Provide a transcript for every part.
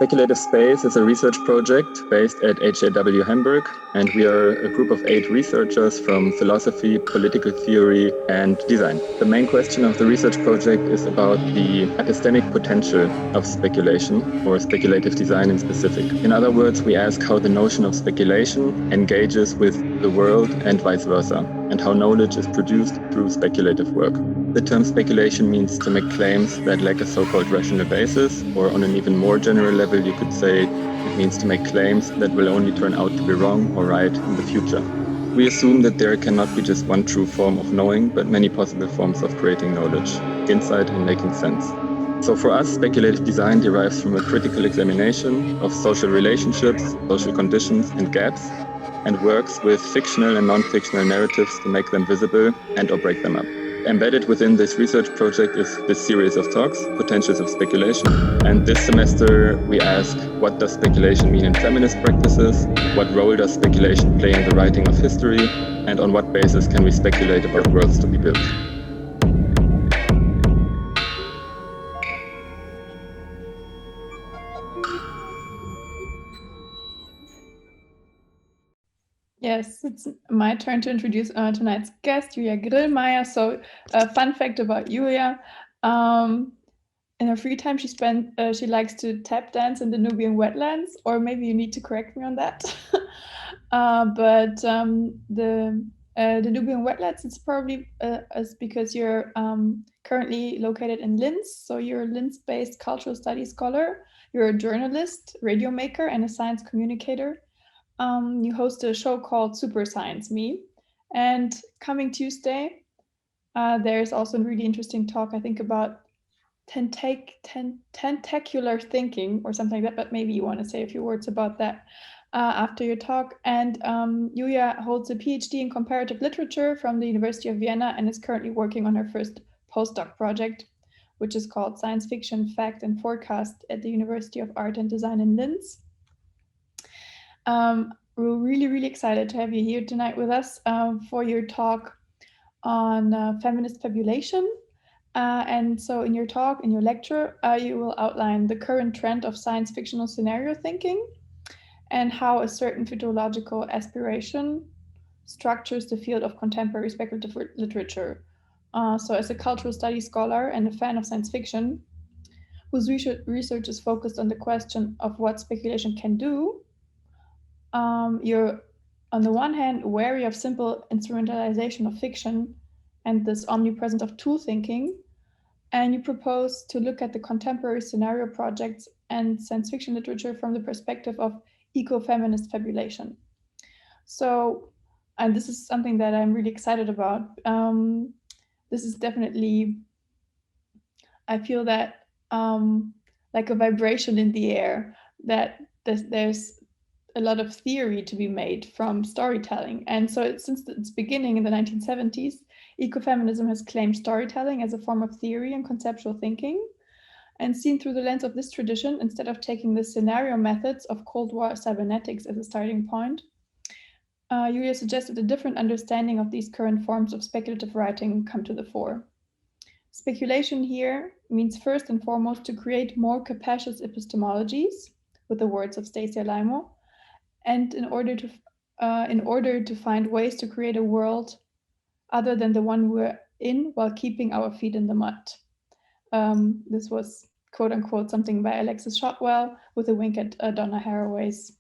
Speculative Space is a research project based at HAW Hamburg, and we are a group of 8 researchers from philosophy, political theory, and design. The main question of the research project is about the epistemic potential of speculation, or speculative design in specific. In other words, we ask how the notion of speculation engages with the world and vice versa, and how knowledge is produced through speculative work. The term speculation means to make claims that lack a so-called rational basis, or on an even more general level, you could say it means to make claims that will only turn out to be wrong or right in the future. We assume that there cannot be just one true form of knowing, but many possible forms of creating knowledge, insight, and making sense. So for us, speculative design derives from a critical examination of social relationships, social conditions, and gaps, and works with fictional and non-fictional narratives to make them visible and or break them up. Embedded within this research project is this series of talks, Potentials of Speculation. And this semester we ask, what does speculation mean in feminist practices? What role does speculation play in the writing of history? And on what basis can we speculate about worlds to be built? Yes, it's my turn to introduce tonight's guest, Julia Grillmayr. So, a fun fact about Julia: in her free time, she likes to tap dance in the Nubian wetlands, or maybe you need to correct me on that. But the Nubian wetlands, it's probably is because you're currently located in Linz. So you're a Linz-based cultural studies scholar. You're a journalist, radio maker, and a science communicator. You host a show called Super Science Me. And coming Tuesday, there's also a really interesting talk, I think, about tentacular thinking or something like that, but maybe you want to say a few words about that after your talk. And Julia holds a PhD in comparative literature from the University of Vienna and is currently working on her first postdoc project, which is called Science Fiction, Fact and Forecast at the University of Art and Design in Linz. We're really, really excited to have you here tonight with us for your talk on feminist fabulation. And so in your talk, in your lecture, you will outline the current trend of science-fictional scenario thinking and how a certain futurological aspiration structures the field of contemporary speculative literature. So as a cultural studies scholar and a fan of science fiction, whose research is focused on the question of what speculation can do, you're on the one hand wary of simple instrumentalization of fiction and this omnipresence of tool thinking, and you propose to look at the contemporary scenario projects and science fiction literature from the perspective of eco-feminist fabulation. So, and this is something that I'm really excited about. This is definitely, I feel that like a vibration in the air, that there's a lot of theory to be made from storytelling. And so since its beginning in the 1970s, ecofeminism has claimed storytelling as a form of theory and conceptual thinking. And seen through the lens of this tradition, instead of taking the scenario methods of Cold War cybernetics as a starting point, Julia suggested a different understanding of these current forms of speculative writing come to the fore. Speculation here means first and foremost to create more capacious epistemologies, with the words of Stacia Limo, and in order to find ways to create a world other than the one we're in while keeping our feet in the mud. This was quote unquote something by Alexis Shotwell with a wink at Donna Haraway's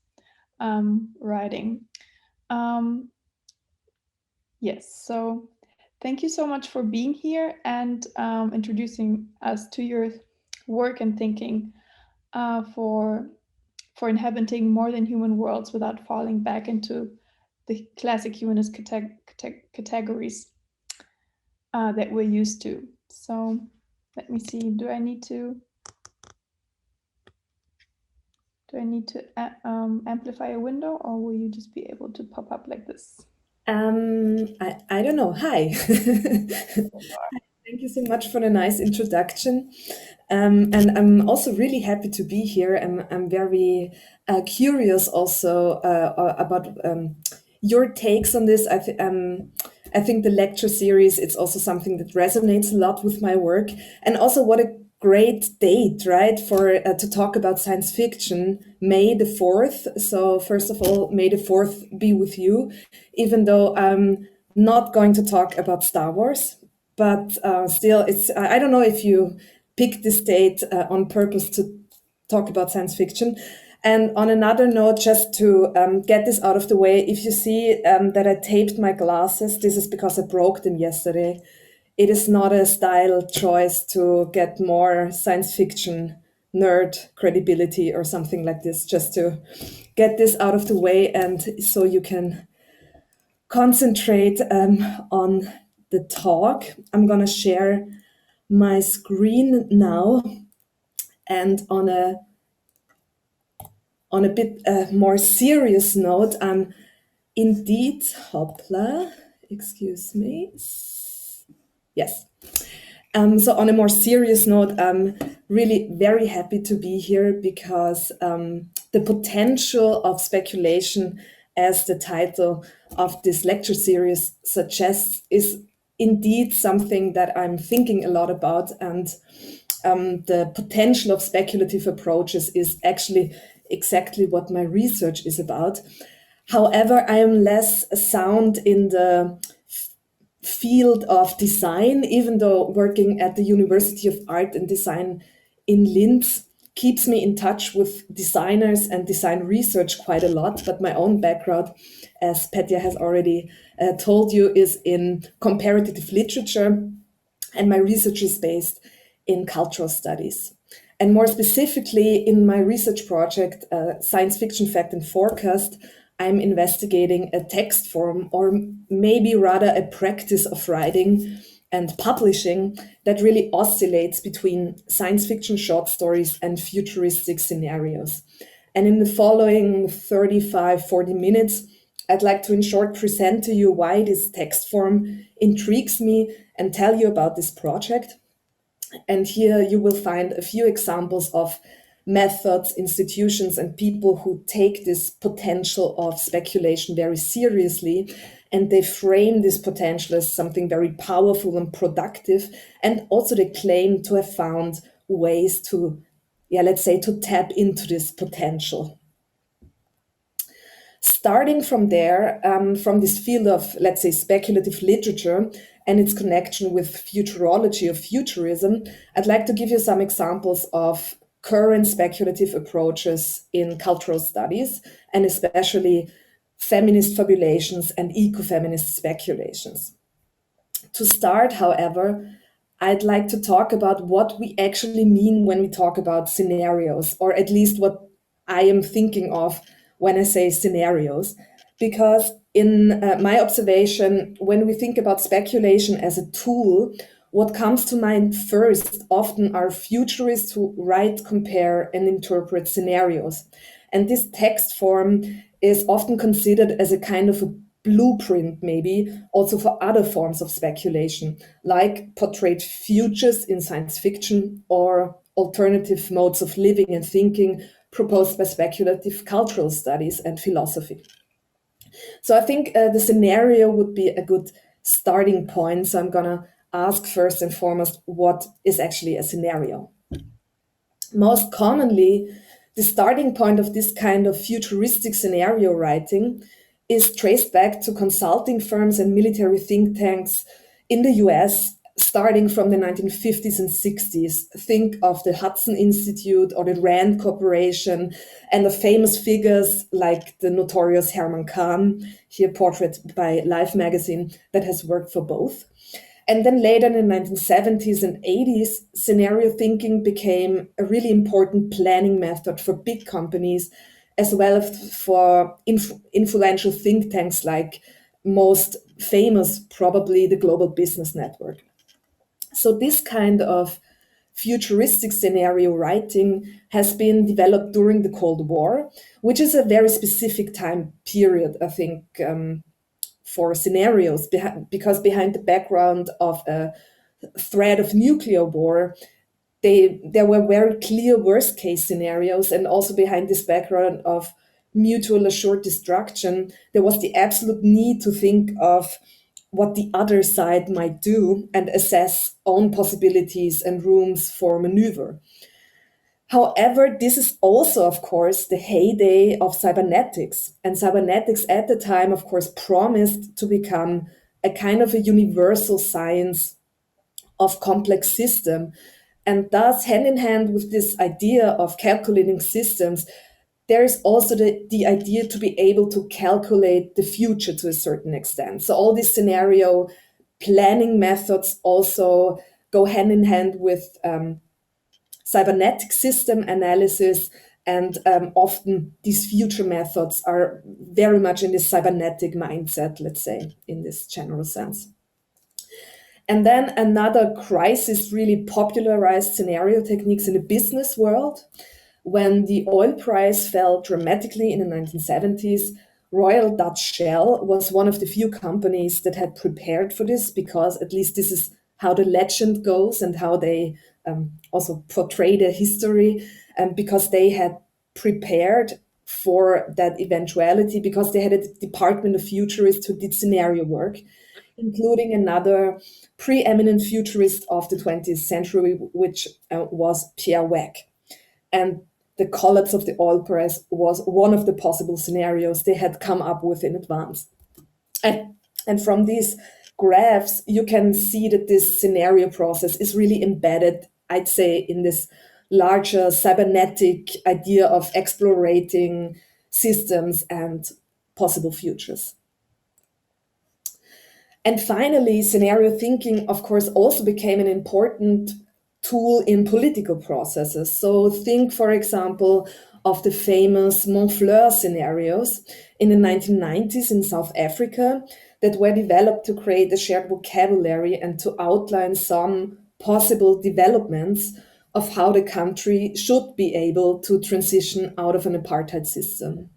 writing. Yes, so thank you so much for being here and introducing us to your work and thinking for inhabiting more than human worlds without falling back into the classic humanist categories that we're used to. So let me see, do I need to amplify a window, or will you just be able to pop up like this? I don't know. Hi. Thank you so much for the nice introduction. And I'm also really happy to be here. I'm very curious also about your takes on this. I think the lecture series, it's also something that resonates a lot with my work. And also what great date, right, for to talk about science fiction, May the 4th. So first of all, May the 4th be with you, even though I'm not going to talk about Star Wars, but still, I don't know if you picked this date on purpose to talk about science fiction. And on another note, just to get this out of the way, if you see that I taped my glasses, this is because I broke them yesterday. It is not a style choice to get more science fiction nerd credibility or something like this, just to get this out of the way and so you can concentrate on the talk. I'm going to share my screen now, and on a bit more serious note, I'm indeed, hopla, excuse me. Yes. So on a more serious note, I'm really very happy to be here because the potential of speculation, as the title of this lecture series suggests, is indeed something that I'm thinking a lot about. And the potential of speculative approaches is actually exactly what my research is about. However, I am less sound in the field of design, even though working at the University of Art and Design in Linz keeps me in touch with designers and design research quite a lot. But my own background, as Petja has already told you, is in comparative literature, and my research is based in cultural studies. And more specifically, in my research project, Science Fiction Fact and Forecast, I'm investigating a text form, or maybe rather a practice of writing and publishing that really oscillates between science fiction short stories and futuristic scenarios. And in the following 35, 40 minutes, I'd like to in short present to you why this text form intrigues me and tell you about this project. And here you will find a few examples of methods, institutions, and people who take this potential of speculation very seriously. And they frame this potential as something very powerful and productive. And also they claim to have found ways to, let's say, to tap into this potential. Starting from there, from this field of, let's say, speculative literature and its connection with futurology or futurism, I'd like to give you some examples of current speculative approaches in cultural studies, and especially feminist fabulations and ecofeminist speculations. To start, however, I'd like to talk about what we actually mean when we talk about scenarios, or at least what I am thinking of when I say scenarios. Because in my observation, when we think about speculation as a tool, what comes to mind first often are futurists who write, compare, and interpret scenarios. And this text form is often considered as a kind of a blueprint, maybe also for other forms of speculation, like portrayed futures in science fiction or alternative modes of living and thinking proposed by speculative cultural studies and philosophy. So I think the scenario would be a good starting point. So I'm going to ask first and foremost, what is actually a scenario? Most commonly, the starting point of this kind of futuristic scenario writing is traced back to consulting firms and military think tanks in the US, starting from the 1950s and 60s. Think of the Hudson Institute or the Rand Corporation, and of famous figures like the notorious Herman Kahn, here portrayed by Life magazine, that has worked for both. And then later in the 1970s and 80s, scenario thinking became a really important planning method for big companies, as well as for influential think tanks like most famous, probably the Global Business Network. So this kind of futuristic scenario writing has been developed during the Cold War, which is a very specific time period, I think, for scenarios, because behind the background of a threat of nuclear war, there were very clear worst case scenarios, and also behind this background of mutual assured destruction, there was the absolute need to think of what the other side might do and assess own possibilities and rooms for maneuver. However, this is also, of course, the heyday of cybernetics. And cybernetics at the time, of course, promised to become a kind of a universal science of complex system. And thus, hand in hand with this idea of calculating systems, there is also the idea to be able to calculate the future to a certain extent. So all these scenario planning methods also go hand in hand with cybernetic system analysis, and often these future methods are very much in this cybernetic mindset, let's say, in this general sense. And then another crisis really popularized scenario techniques in the business world. When the oil price fell dramatically in the 1970s, Royal Dutch Shell was one of the few companies that had prepared for this, because at least this is how the legend goes and how they also portray their history, because they had prepared for that eventuality, because they had a department of futurists who did scenario work, including another preeminent futurist of the 20th century, which was Pierre Weck. And the collapse of the oil price was one of the possible scenarios they had come up with in advance. And from these graphs, you can see that this scenario process is really embedded, I'd say, in this larger cybernetic idea of explorating systems and possible futures. And finally, scenario thinking, of course, also became an important tool in political processes. So think, for example, of the famous Montfleur scenarios in the 1990s in South Africa that were developed to create a shared vocabulary and to outline some possible developments of how the country should be able to transition out of an apartheid system.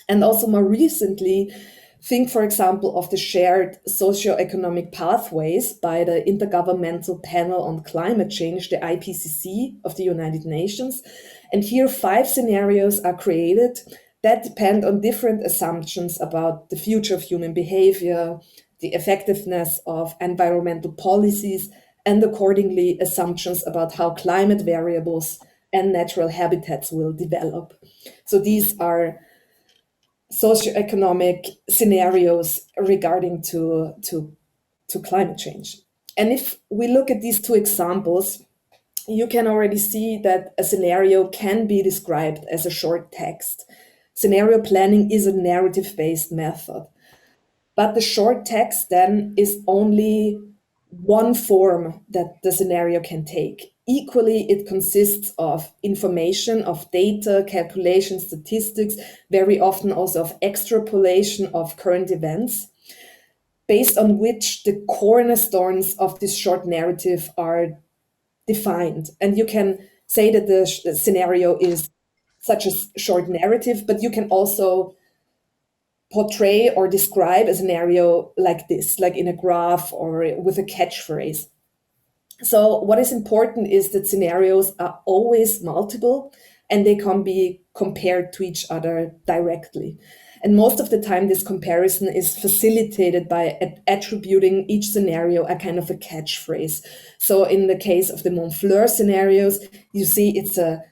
And also more recently, think, for example, of the shared socio-economic pathways by the Intergovernmental Panel on Climate Change, the IPCC of the United Nations. And here 5 scenarios are created that depend on different assumptions about the future of human behavior, the effectiveness of environmental policies, and accordingly assumptions about how climate variables and natural habitats will develop. So these are socioeconomic scenarios regarding to climate change. And if we look at these 2 examples, you can already see that a scenario can be described as a short text. Scenario planning is a narrative-based method. But the short text then is only one form that the scenario can take. Equally, it consists of information, of data, calculation, statistics, very often also of extrapolation of current events, based on which the cornerstones of this short narrative are defined. And you can say that the scenario is such a short narrative, but you can also portray or describe a scenario like this, like in a graph or with a catchphrase. So what is important is that scenarios are always multiple and they can be compared to each other directly. And most of the time, this comparison is facilitated by attributing each scenario a kind of a catchphrase. So in the case of the Montfleur scenarios, you see it's a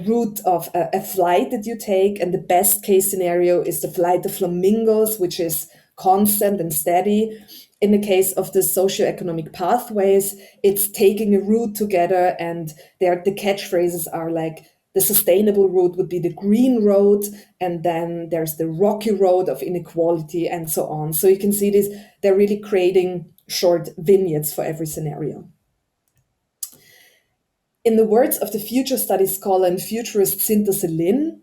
route of a flight that you take, and the best case scenario is the flight of flamingos, which is constant and steady. In the case of the socioeconomic pathways, it's taking a route together, and there the catchphrases are like the sustainable route would be the green road, and then there's the rocky road of inequality, and so on. So you can see this, they're really creating short vignettes for every scenario. In the words of the future studies scholar and futurist Cynthia Selin,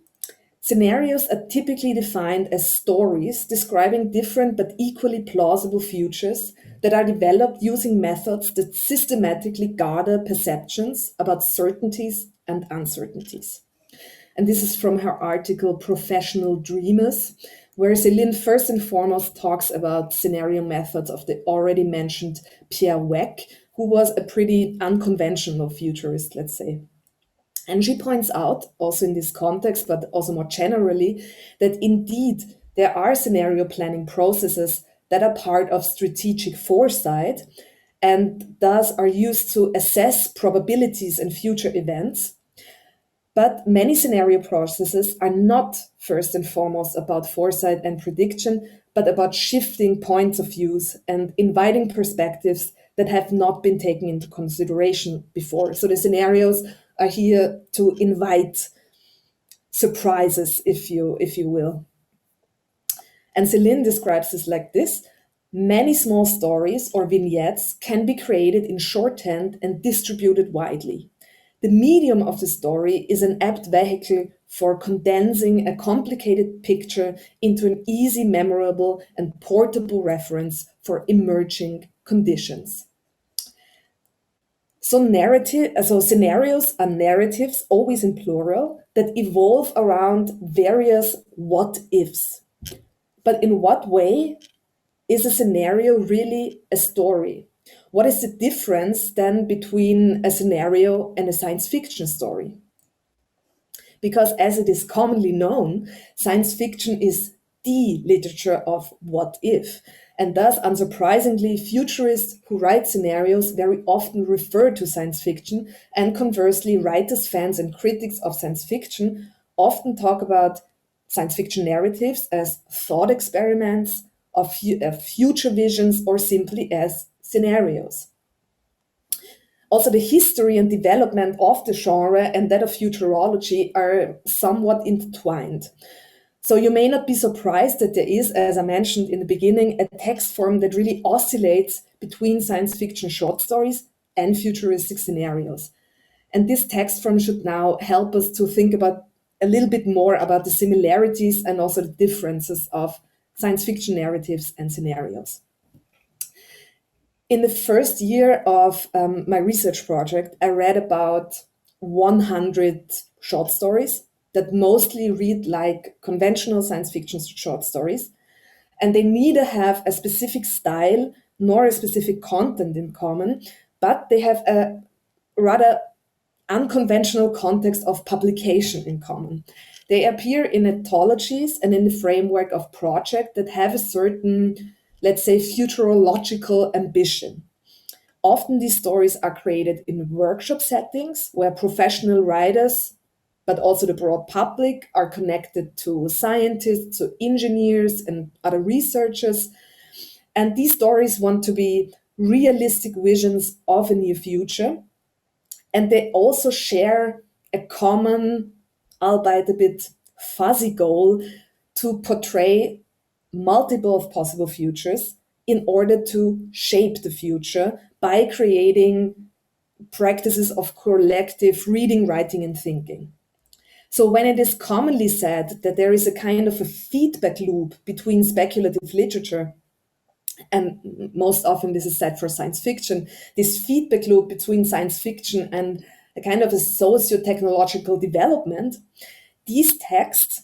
scenarios are typically defined as stories describing different but equally plausible futures that are developed using methods that systematically gather perceptions about certainties and uncertainties. And this is from her article, Professional Dreamers, where Céline first and foremost talks about scenario methods of the already mentioned Pierre Weck, who was a pretty unconventional futurist, let's say. And she points out, also in this context, but also more generally, that indeed there are scenario planning processes that are part of strategic foresight and thus are used to assess probabilities and future events. But many scenario processes are not first and foremost about foresight and prediction, but about shifting points of views and inviting perspectives that have not been taken into consideration before. So the scenarios are here to invite surprises, if you will. And Céline describes this like this: many small stories or vignettes can be created in shorthand and distributed widely. The medium of the story is an apt vehicle for condensing a complicated picture into an easy, memorable, and portable reference for emerging conditions. So scenarios are narratives, always in plural, that evolve around various what ifs. But in what way is a scenario really a story? What is the difference then between a scenario and a science fiction story? Because as it is commonly known, science fiction is the literature of what if. And thus, unsurprisingly, futurists who write scenarios very often refer to science fiction, and conversely, writers, fans, and critics of science fiction often talk about science fiction narratives as thought experiments, of future visions, or simply as scenarios. Also, the history and development of the genre and that of futurology are somewhat intertwined. So you may not be surprised that there is, as I mentioned in the beginning, a text form that really oscillates between science fiction short stories and futuristic scenarios. And this text form should now help us to think about a little bit more about the similarities and also the differences of science fiction narratives and scenarios. In the first year of my research project, I read about 100 short stories that mostly read like conventional science fiction short stories. And they neither have a specific style nor a specific content in common, but they have a rather unconventional context of publication in common. They appear in anthologies and in the framework of projects that have a certain, let's say, futurological ambition. Often these stories are created in workshop settings where professional writers, but also the broad public, are connected to scientists, to engineers, and other researchers. And these stories want to be realistic visions of a new future. And they also share a common, albeit a bit fuzzy goal, to portray multiple of possible futures in order to shape the future by creating practices of collective reading, writing, and thinking. So when it is commonly said that there is a kind of a feedback loop between speculative literature, and most often this is said for science fiction, this feedback loop between science fiction and a kind of a socio-technological development, these texts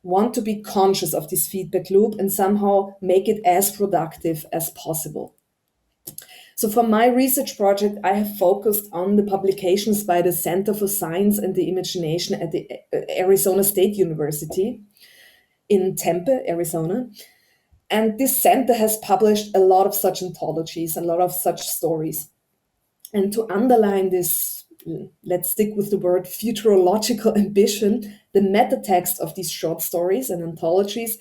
want to be conscious of this feedback loop and somehow make it as productive as possible. So for my research project, I have focused on the publications by the Center for Science and the Imagination at the Arizona State University in Tempe, Arizona. And this center has published a lot of such anthologies, a lot of such stories. And to underline this, let's stick with the word futurological ambition, the meta text of these short stories and anthologies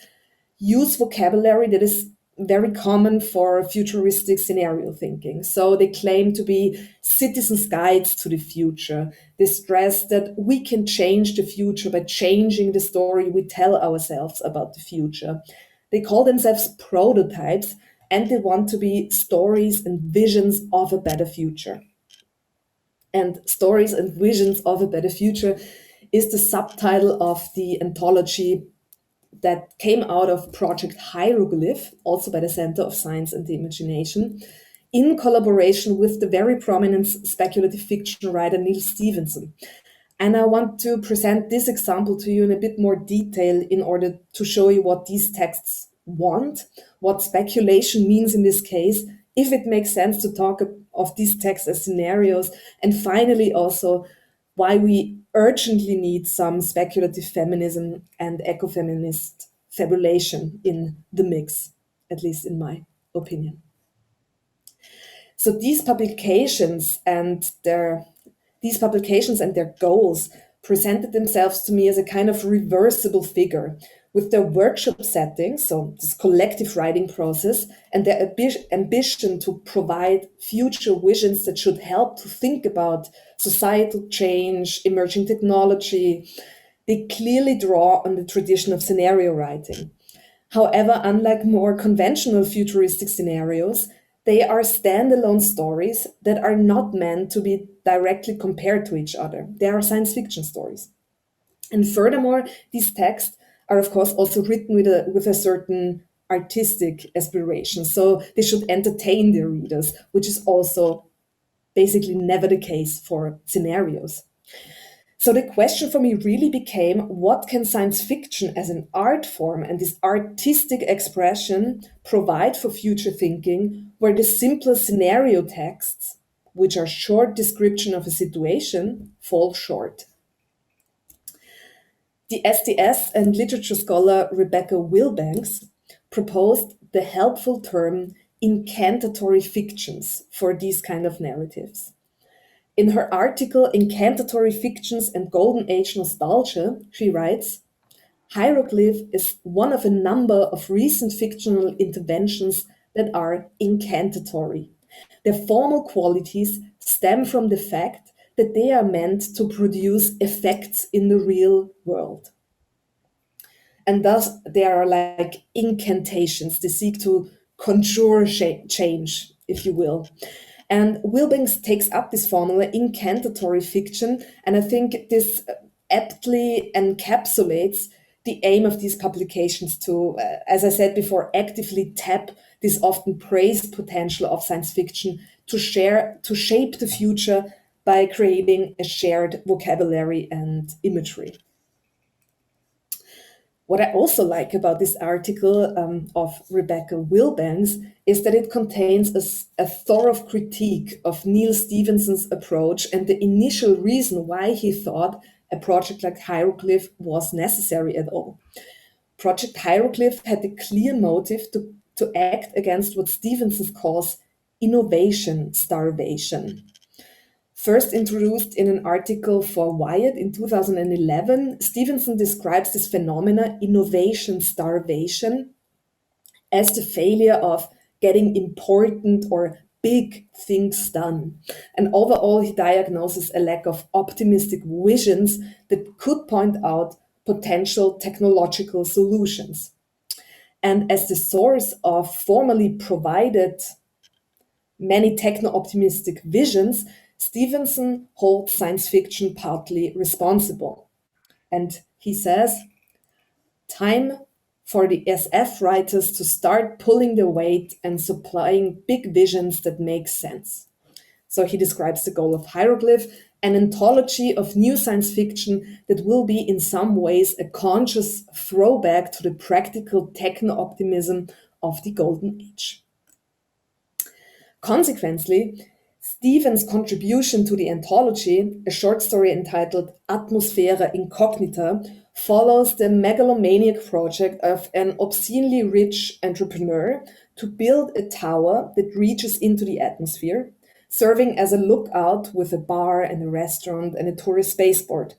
use vocabulary that is very common for futuristic scenario thinking. So they claim to be citizens' guides to the future. They stress that we can change the future by changing the story we tell ourselves about the future. They call themselves prototypes, and they want to be stories and visions of a better future. And Stories and Visions of a Better Future is the subtitle of the anthology that came out of Project Hieroglyph, also by the Center of Science and the Imagination, in collaboration with the very prominent speculative fiction writer Neil Stevenson. And I want to present this example to you in a bit more detail in order to show you what these texts want, what speculation means in this case, if it makes sense to talk of these texts as scenarios, and finally also why we urgently need some speculative feminism and ecofeminist fabulation in the mix, at least in my opinion. So these publications and their goals presented themselves to me as a kind of reversible figure with their workshop setting, so this collective writing process, and their ambition to provide future visions that should help to think about societal change, emerging technology. They clearly draw on the tradition of scenario writing. However, unlike more conventional futuristic scenarios, they are standalone stories that are not meant to be directly compared to each other. They are science fiction stories. And furthermore, these texts are, of course, also written with a certain artistic aspiration. So they should entertain their readers, which is also basically never the case for scenarios. So the question for me really became, what can science fiction as an art form and this artistic expression provide for future thinking, where the simpler scenario texts, which are short description of a situation, fall short? The STS and literature scholar Rebecca Wilbanks proposed the helpful term incantatory fictions for these kind of narratives. In her article, Incantatory Fictions and Golden Age Nostalgia, she writes, "Hieroglyph is one of a number of recent fictional interventions that are incantatory. Their formal qualities stem from the fact that they are meant to produce effects in the real world. And thus, they are like incantations. They seek to conjure change, if you will. And Wilbanks takes up this formula, incantatory fiction, and I think this aptly encapsulates the aim of these publications to, as I said before, actively tap this often praised potential of science fiction to shape the future by creating a shared vocabulary and imagery. What I also like about this article of Rebecca Wilbanks is that it contains a thorough critique of Neil Stephenson's approach and the initial reason why he thought a project like Hieroglyph was necessary at all. Project Hieroglyph had the clear motive to act against what Stephenson calls innovation starvation. First introduced in an article for Wired in 2011, Stephenson describes this phenomena, innovation starvation, as the failure of getting important or big things done. And overall, he diagnoses a lack of optimistic visions that could point out potential technological solutions. And as the source of formally provided many techno-optimistic visions, Stevenson holds science fiction partly responsible. And he says, time for the SF writers to start pulling their weight and supplying big visions that make sense. So he describes the goal of Hieroglyph, an anthology of new science fiction that will be in some ways a conscious throwback to the practical techno-optimism of the Golden Age. Consequently, Stevens' contribution to the anthology, a short story entitled Atmosphäre Incognita, follows the megalomaniac project of an obscenely rich entrepreneur to build a tower that reaches into the atmosphere, serving as a lookout with a bar and a restaurant and a tourist spaceport.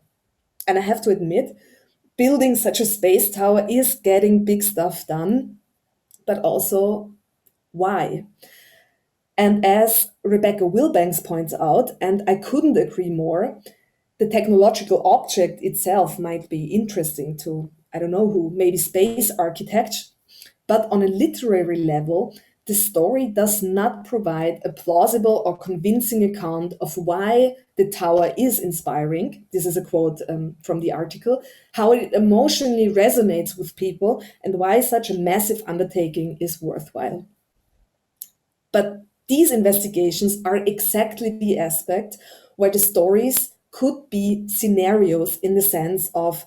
And I have to admit, building such a space tower is getting big stuff done, but also why? And as Rebecca Wilbanks points out, and I couldn't agree more, the technological object itself might be interesting to, I don't know who, maybe space architects, but on a literary level, the story does not provide a plausible or convincing account of why the tower is inspiring. This is a quote from the article, how it emotionally resonates with people, and why such a massive undertaking is worthwhile. But these investigations are exactly the aspect where the stories could be scenarios in the sense of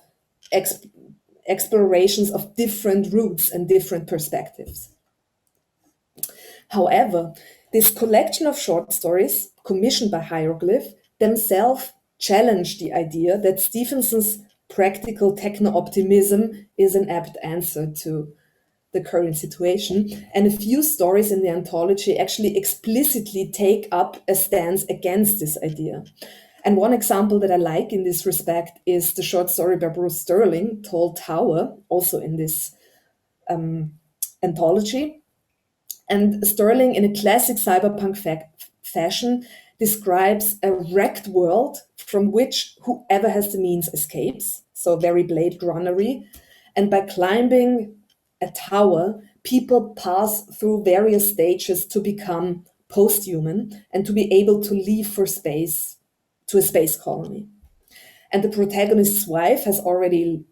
explorations of different routes and different perspectives. However, this collection of short stories, commissioned by Hieroglyph, themselves challenge the idea that Stevenson's practical techno-optimism is an apt answer to the current situation. And a few stories in the anthology actually explicitly take up a stance against this idea. And one example that I like in this respect is the short story by Bruce Sterling, Tall Tower, also in this anthology. And Sterling, in a classic cyberpunk fashion, describes a wrecked world from which whoever has the means escapes, so very Blade Runnery. And by climbing a tower, people pass through various stages to become post-human and to be able to leave for space, to a space colony. And the protagonist's wife is already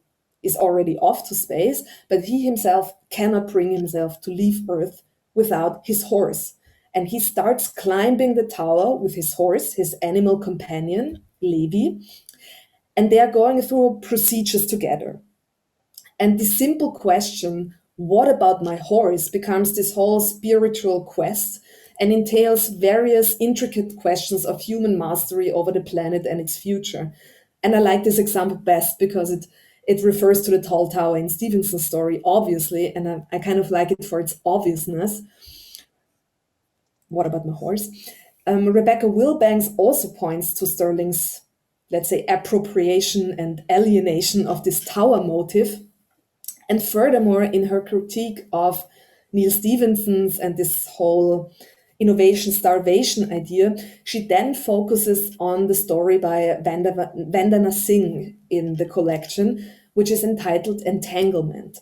off to space, but he himself cannot bring himself to leave Earth without his horse. And he starts climbing the tower with his horse, his animal companion, Levi, and they are going through procedures together. And the simple question, what about my horse, becomes this whole spiritual quest and entails various intricate questions of human mastery over the planet and its future. And I like this example best because it refers to the tall tower in Stevenson's story, obviously, and I kind of like it for its obviousness. What about my horse? Rebecca Wilbanks also points to Sterling's, let's say, appropriation and alienation of this tower motive. And furthermore, in her critique of Neil Stephenson's and this whole innovation starvation idea, she then focuses on the story by Vandana Singh in the collection, which is entitled Entanglement.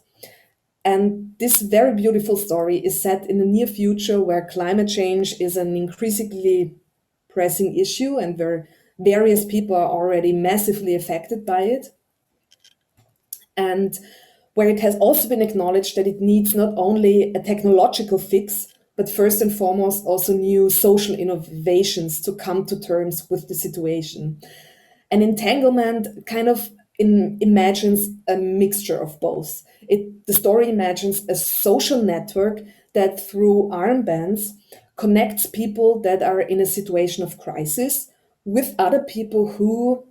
And this very beautiful story is set in the near future where climate change is an increasingly pressing issue and where various people are already massively affected by it. And where it has also been acknowledged that it needs not only a technological fix, but first and foremost also new social innovations to come to terms with the situation. And entanglement kind of imagines a mixture of both. The story imagines a social network that through armbands connects people that are in a situation of crisis with other people who,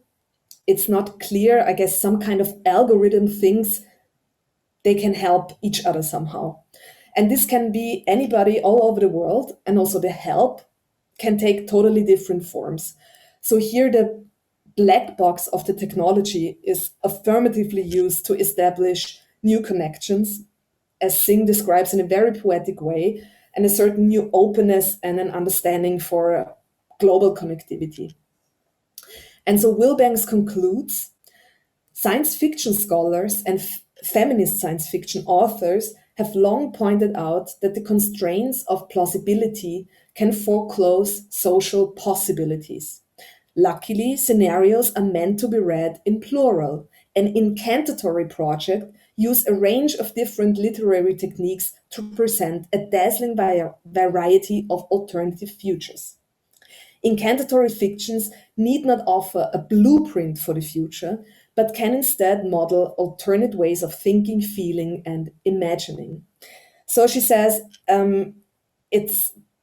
it's not clear, I guess some kind of algorithm thinks they can help each other somehow. And this can be anybody all over the world, and also the help can take totally different forms. So here the black box of the technology is affirmatively used to establish new connections, as Singh describes in a very poetic way, and a certain new openness and an understanding for global connectivity. And so Wilbanks concludes, science fiction scholars and feminist science fiction authors have long pointed out that the constraints of plausibility can foreclose social possibilities. Luckily, scenarios are meant to be read in plural. An incantatory project uses a range of different literary techniques to present a dazzling variety of alternative futures. Incantatory fictions need not offer a blueprint for the future, but can instead model alternate ways of thinking, feeling, and imagining. So she says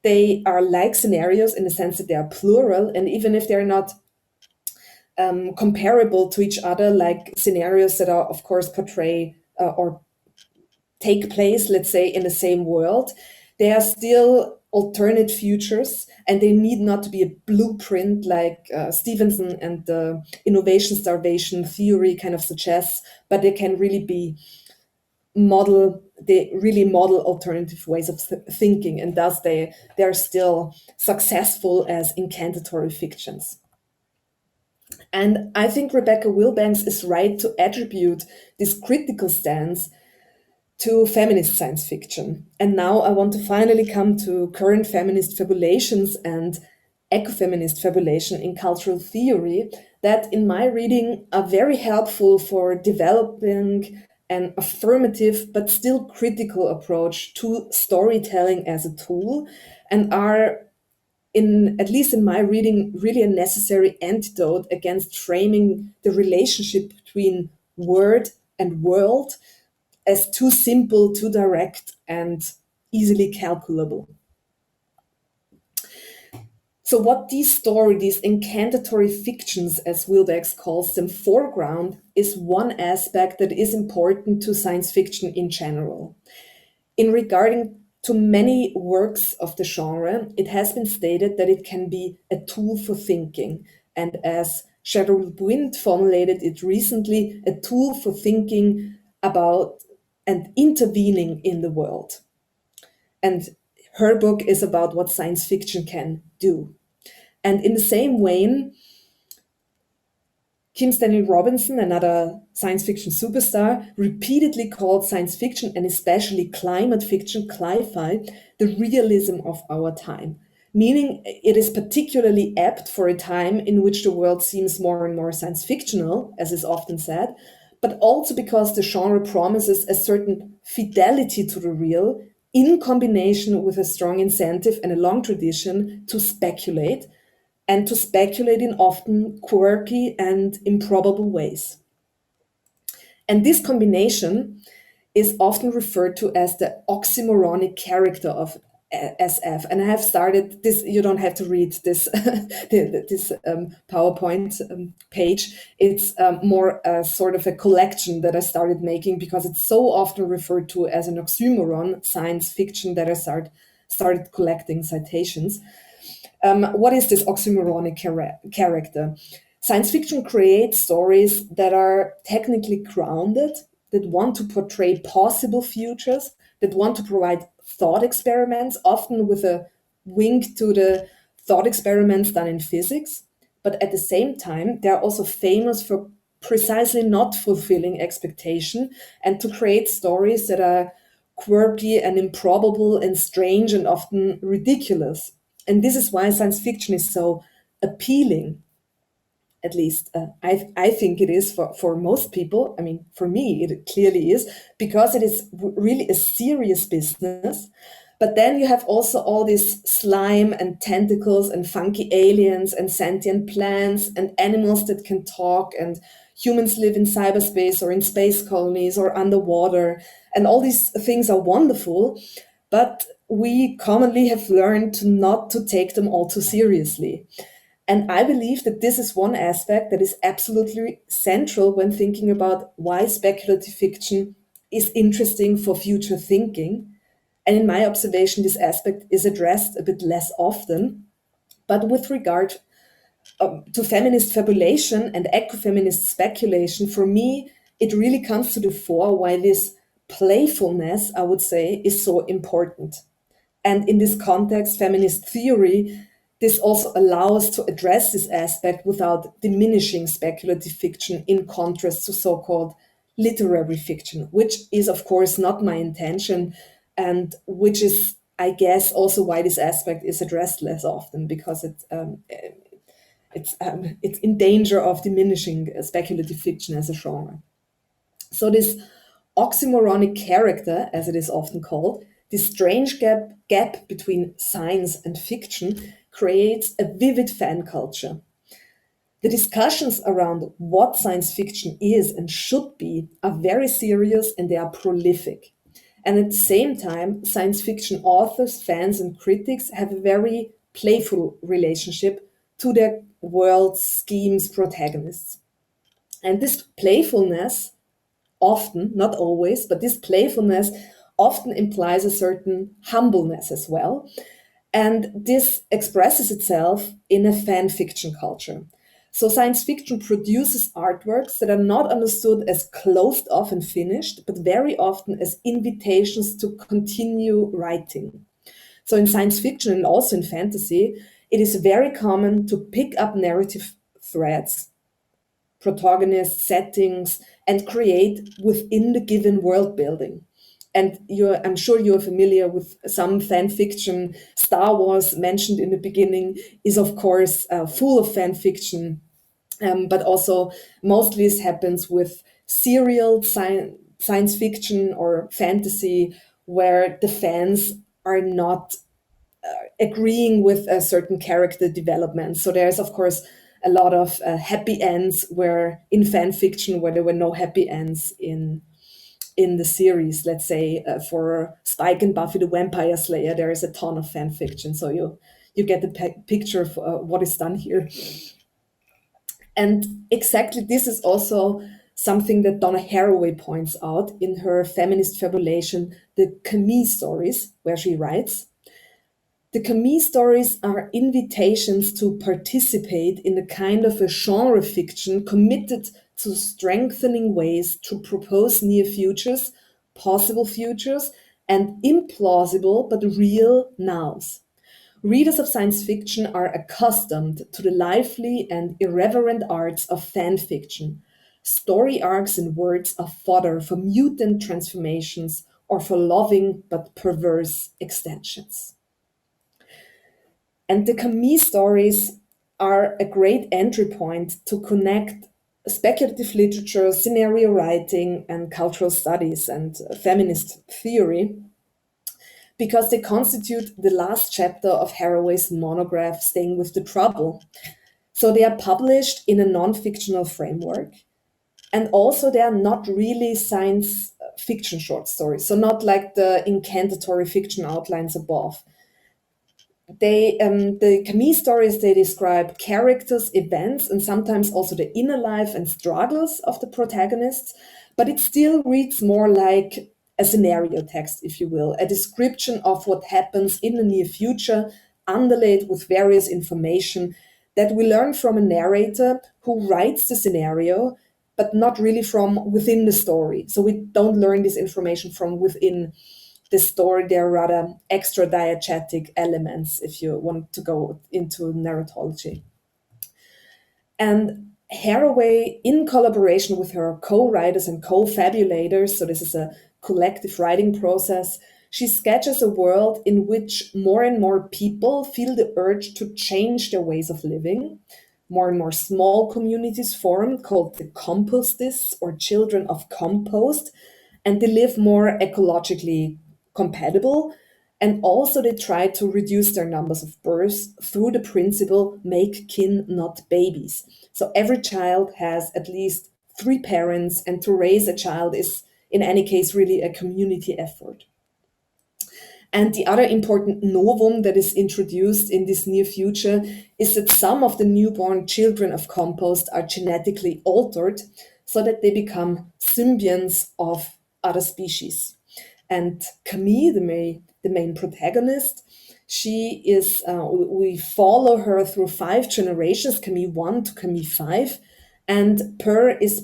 they are like scenarios in the sense that they are plural, and even if they're not comparable to each other, like scenarios that are, of course, portray or take place, let's say, in the same world, they are still alternate futures, and they need not to be a blueprint like Stevenson and the innovation starvation theory kind of suggests, but they can really be they really model alternative ways of thinking, and thus they are still successful as incantatory fictions. And I think Rebecca Wilbanks is right to attribute this critical stance to feminist science fiction. And now I want to finally come to current feminist fabulations and ecofeminist fabulation in cultural theory that, in my reading, are very helpful for developing an affirmative but still critical approach to storytelling as a tool, and are, at least in my reading, really a necessary antidote against framing the relationship between word and world as too simple, too direct, and easily calculable. So what these incantatory fictions, as Wilbanks calls them, foreground is one aspect that is important to science fiction in general. In regarding to many works of the genre, it has been stated that it can be a tool for thinking, and as Sherryl Vint formulated it recently, a tool for thinking about and intervening in the world. And her book is about what science fiction can do. And in the same vein, Stanley Robinson, another science fiction superstar, repeatedly called science fiction, and especially climate fiction, cli-fi, the realism of our time, meaning it is particularly apt for a time in which the world seems more and more science fictional, as is often said, but also because the genre promises a certain fidelity to the real in combination with a strong incentive and a long tradition to speculate, and to speculate in often quirky and improbable ways. And this combination is often referred to as the oxymoronic character of SF. And I have started this, you don't have to read this, this PowerPoint page. It's more a sort of a collection that I started making because it's so often referred to as an oxymoron, science fiction, that I started collecting citations. What is this oxymoronic character? Science fiction creates stories that are technically grounded, that want to portray possible futures, that want to provide thought experiments, often with a wink to the thought experiments done in physics. But at the same time, they're also famous for precisely not fulfilling expectation and to create stories that are quirky and improbable and strange and often ridiculous. And this is why science fiction is so appealing. At least I think it is for most people. I mean, for me, it clearly is, because it is really a serious business. But then you have also all this slime and tentacles and funky aliens and sentient plants and animals that can talk, and humans live in cyberspace or in space colonies or underwater. And all these things are wonderful, but we commonly have learned not to take them all too seriously. And I believe that this is one aspect that is absolutely central when thinking about why speculative fiction is interesting for future thinking. And in my observation, this aspect is addressed a bit less often. But with regard to feminist fabulation and ecofeminist speculation, for me, it really comes to the fore why this playfulness, I would say, is so important. And in this context, feminist theory, this also allows to address this aspect without diminishing speculative fiction in contrast to so-called literary fiction, which is, of course, not my intention, and which is, I guess, also why this aspect is addressed less often, because it's in danger of diminishing speculative fiction as a genre. So this oxymoronic character, as it is often called, this strange gap between science and fiction, creates a vivid fan culture. The discussions around what science fiction is and should be are very serious, and they are prolific. And at the same time, science fiction authors, fans, and critics have a very playful relationship to their world schemes protagonists. And this playfulness often, not always, but this playfulness often implies a certain humbleness as well. And this expresses itself in a fan fiction culture. So science fiction produces artworks that are not understood as closed off and finished, but very often as invitations to continue writing. So in science fiction and also in fantasy, it is very common to pick up narrative threads, protagonists, settings, and create within the given world building. And I'm sure you're familiar with some fan fiction. Star Wars, mentioned in the beginning, is of course full of fan fiction, but also mostly this happens with serial science fiction or fantasy, where the fans are not agreeing with a certain character development. So there's of course a lot of happy ends, where in fan fiction where there were no happy ends in the series. Let's say for Spike and Buffy the Vampire Slayer, there is a ton of fan fiction. So you get the picture of what is done here. And exactly this is also something that Donna Haraway points out in her feminist fabulation, The Camille Stories, where she writes, "The Camille stories are invitations to participate in a kind of a genre fiction committed to strengthening ways to propose near futures, possible futures, and implausible but real nows. Readers of science fiction are accustomed to the lively and irreverent arts of fan fiction. Story arcs in words are fodder for mutant transformations or for loving but perverse extensions." And the Camille stories are a great entry point to connect speculative literature, scenario writing, and cultural studies and feminist theory, because they constitute the last chapter of Haraway's monograph, Staying with the Trouble. So they are published in a non-fictional framework, and also they are not really science fiction short stories, so not like the incantatory fiction outlines above. The Camille stories, they describe characters, events, and sometimes also the inner life and struggles of the protagonists, but it still reads more like a scenario text, if you will, a description of what happens in the near future, underlaid with various information that we learn from a narrator who writes the scenario, but not really from within the story. So we don't learn this information from within the story. They're rather extra diegetic elements, if you want to go into narratology. And Haraway, in collaboration with her co-writers and co-fabulators, so this is a collective writing process, she sketches a world in which more and more people feel the urge to change their ways of living. More and more small communities form called the compostists, or children of compost, and they live more ecologically compatible. And also they try to reduce their numbers of births through the principle make kin, not babies. So every child has at least 3 parents, and to raise a child is in any case really a community effort. And the other important novum that is introduced in this near future is that some of the newborn children of compost are genetically altered so that they become symbionts of other species. And Camille, the main protagonist, she is, we follow her through 5 generations, Camille 1 to Camille 5, and is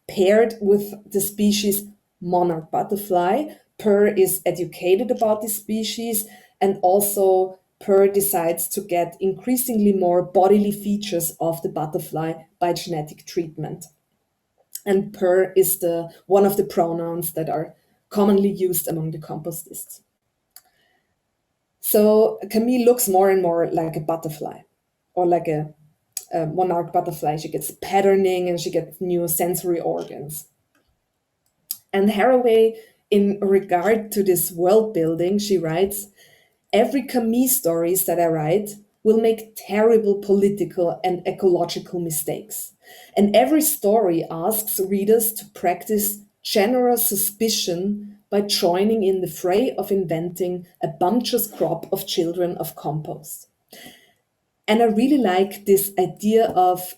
paired with the species monarch butterfly. Per is educated about this species, and also Per decides to get increasingly more bodily features of the butterfly by genetic treatment. And Per is one of the pronouns that are commonly used among the compostists. So Camille looks more and more like a butterfly, or like a monarch butterfly. She gets patterning and she gets new sensory organs. And Haraway, in regard to this world building, she writes, "Every Camille stories that I write will make terrible political and ecological mistakes. And every story asks readers to practice generous suspicion by joining in the fray of inventing a bumptious crop of children of compost." And I really like this idea of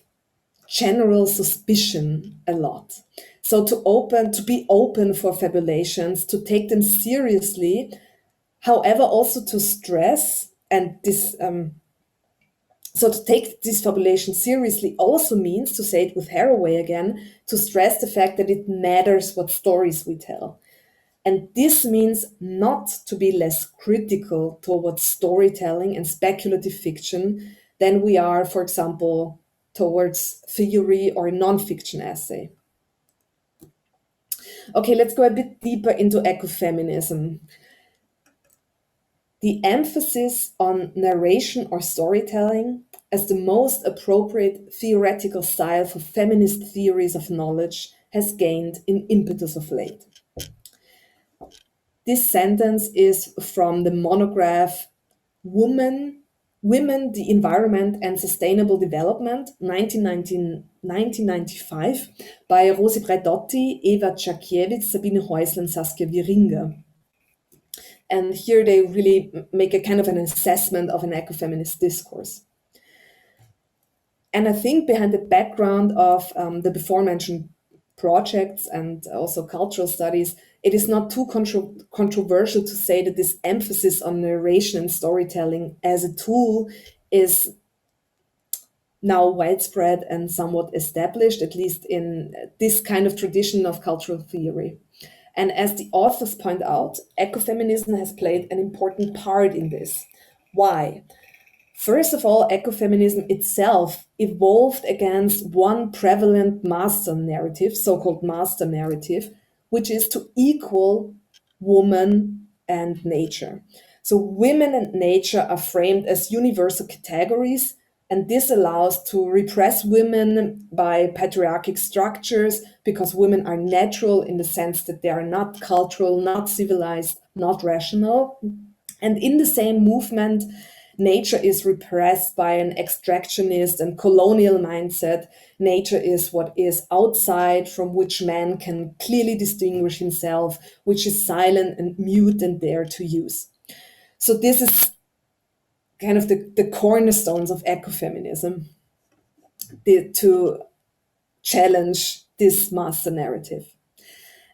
general suspicion a lot. So to be open for fabulations, to take them seriously, however, also to stress and this. So to take this fabulation seriously also means, to say it with Haraway again, to stress the fact that it matters what stories we tell. And this means not to be less critical towards storytelling and speculative fiction than we are, for example, towards theory or nonfiction essay. Okay, let's go a bit deeper into ecofeminism. The emphasis on narration or storytelling as the most appropriate theoretical style for feminist theories of knowledge has gained in impetus of late. This sentence is from the monograph Women, the Environment and Sustainable Development, 1995, by Rosi Braidotti, Eva Czakiewicz, Sabine Häusl, and Saskia Wieringer. And here they really make a kind of an assessment of an ecofeminist discourse. And I think behind the background of the before mentioned projects and also cultural studies, it is not too controversial to say that this emphasis on narration and storytelling as a tool is now widespread and somewhat established, at least in this kind of tradition of cultural theory. And as the authors point out, ecofeminism has played an important part in this. Why? First of all, ecofeminism itself evolved against one prevalent master narrative, so-called master narrative, which is to equal woman and nature. So women and nature are framed as universal categories, and this allows to repress women by patriarchic structures because women are natural in the sense that they are not cultural, not civilized, not rational. And in the same movement, nature is repressed by an extractionist and colonial mindset. Nature is what is outside, from which man can clearly distinguish himself, which is silent and mute and there to use. So this is kind of the cornerstones of ecofeminism, to challenge this master narrative.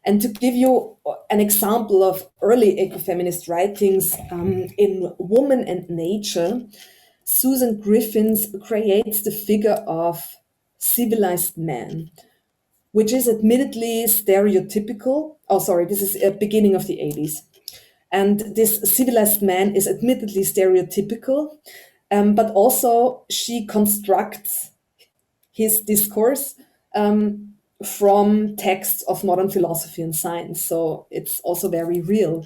And to give you an example of early ecofeminist writings in Woman and Nature, Susan Griffiths creates the figure of civilized man, which is admittedly stereotypical. Oh, sorry, this is beginning of the 80s. And this civilized man is admittedly stereotypical, but also she constructs his discourse from texts of modern philosophy and science. So it's also very real.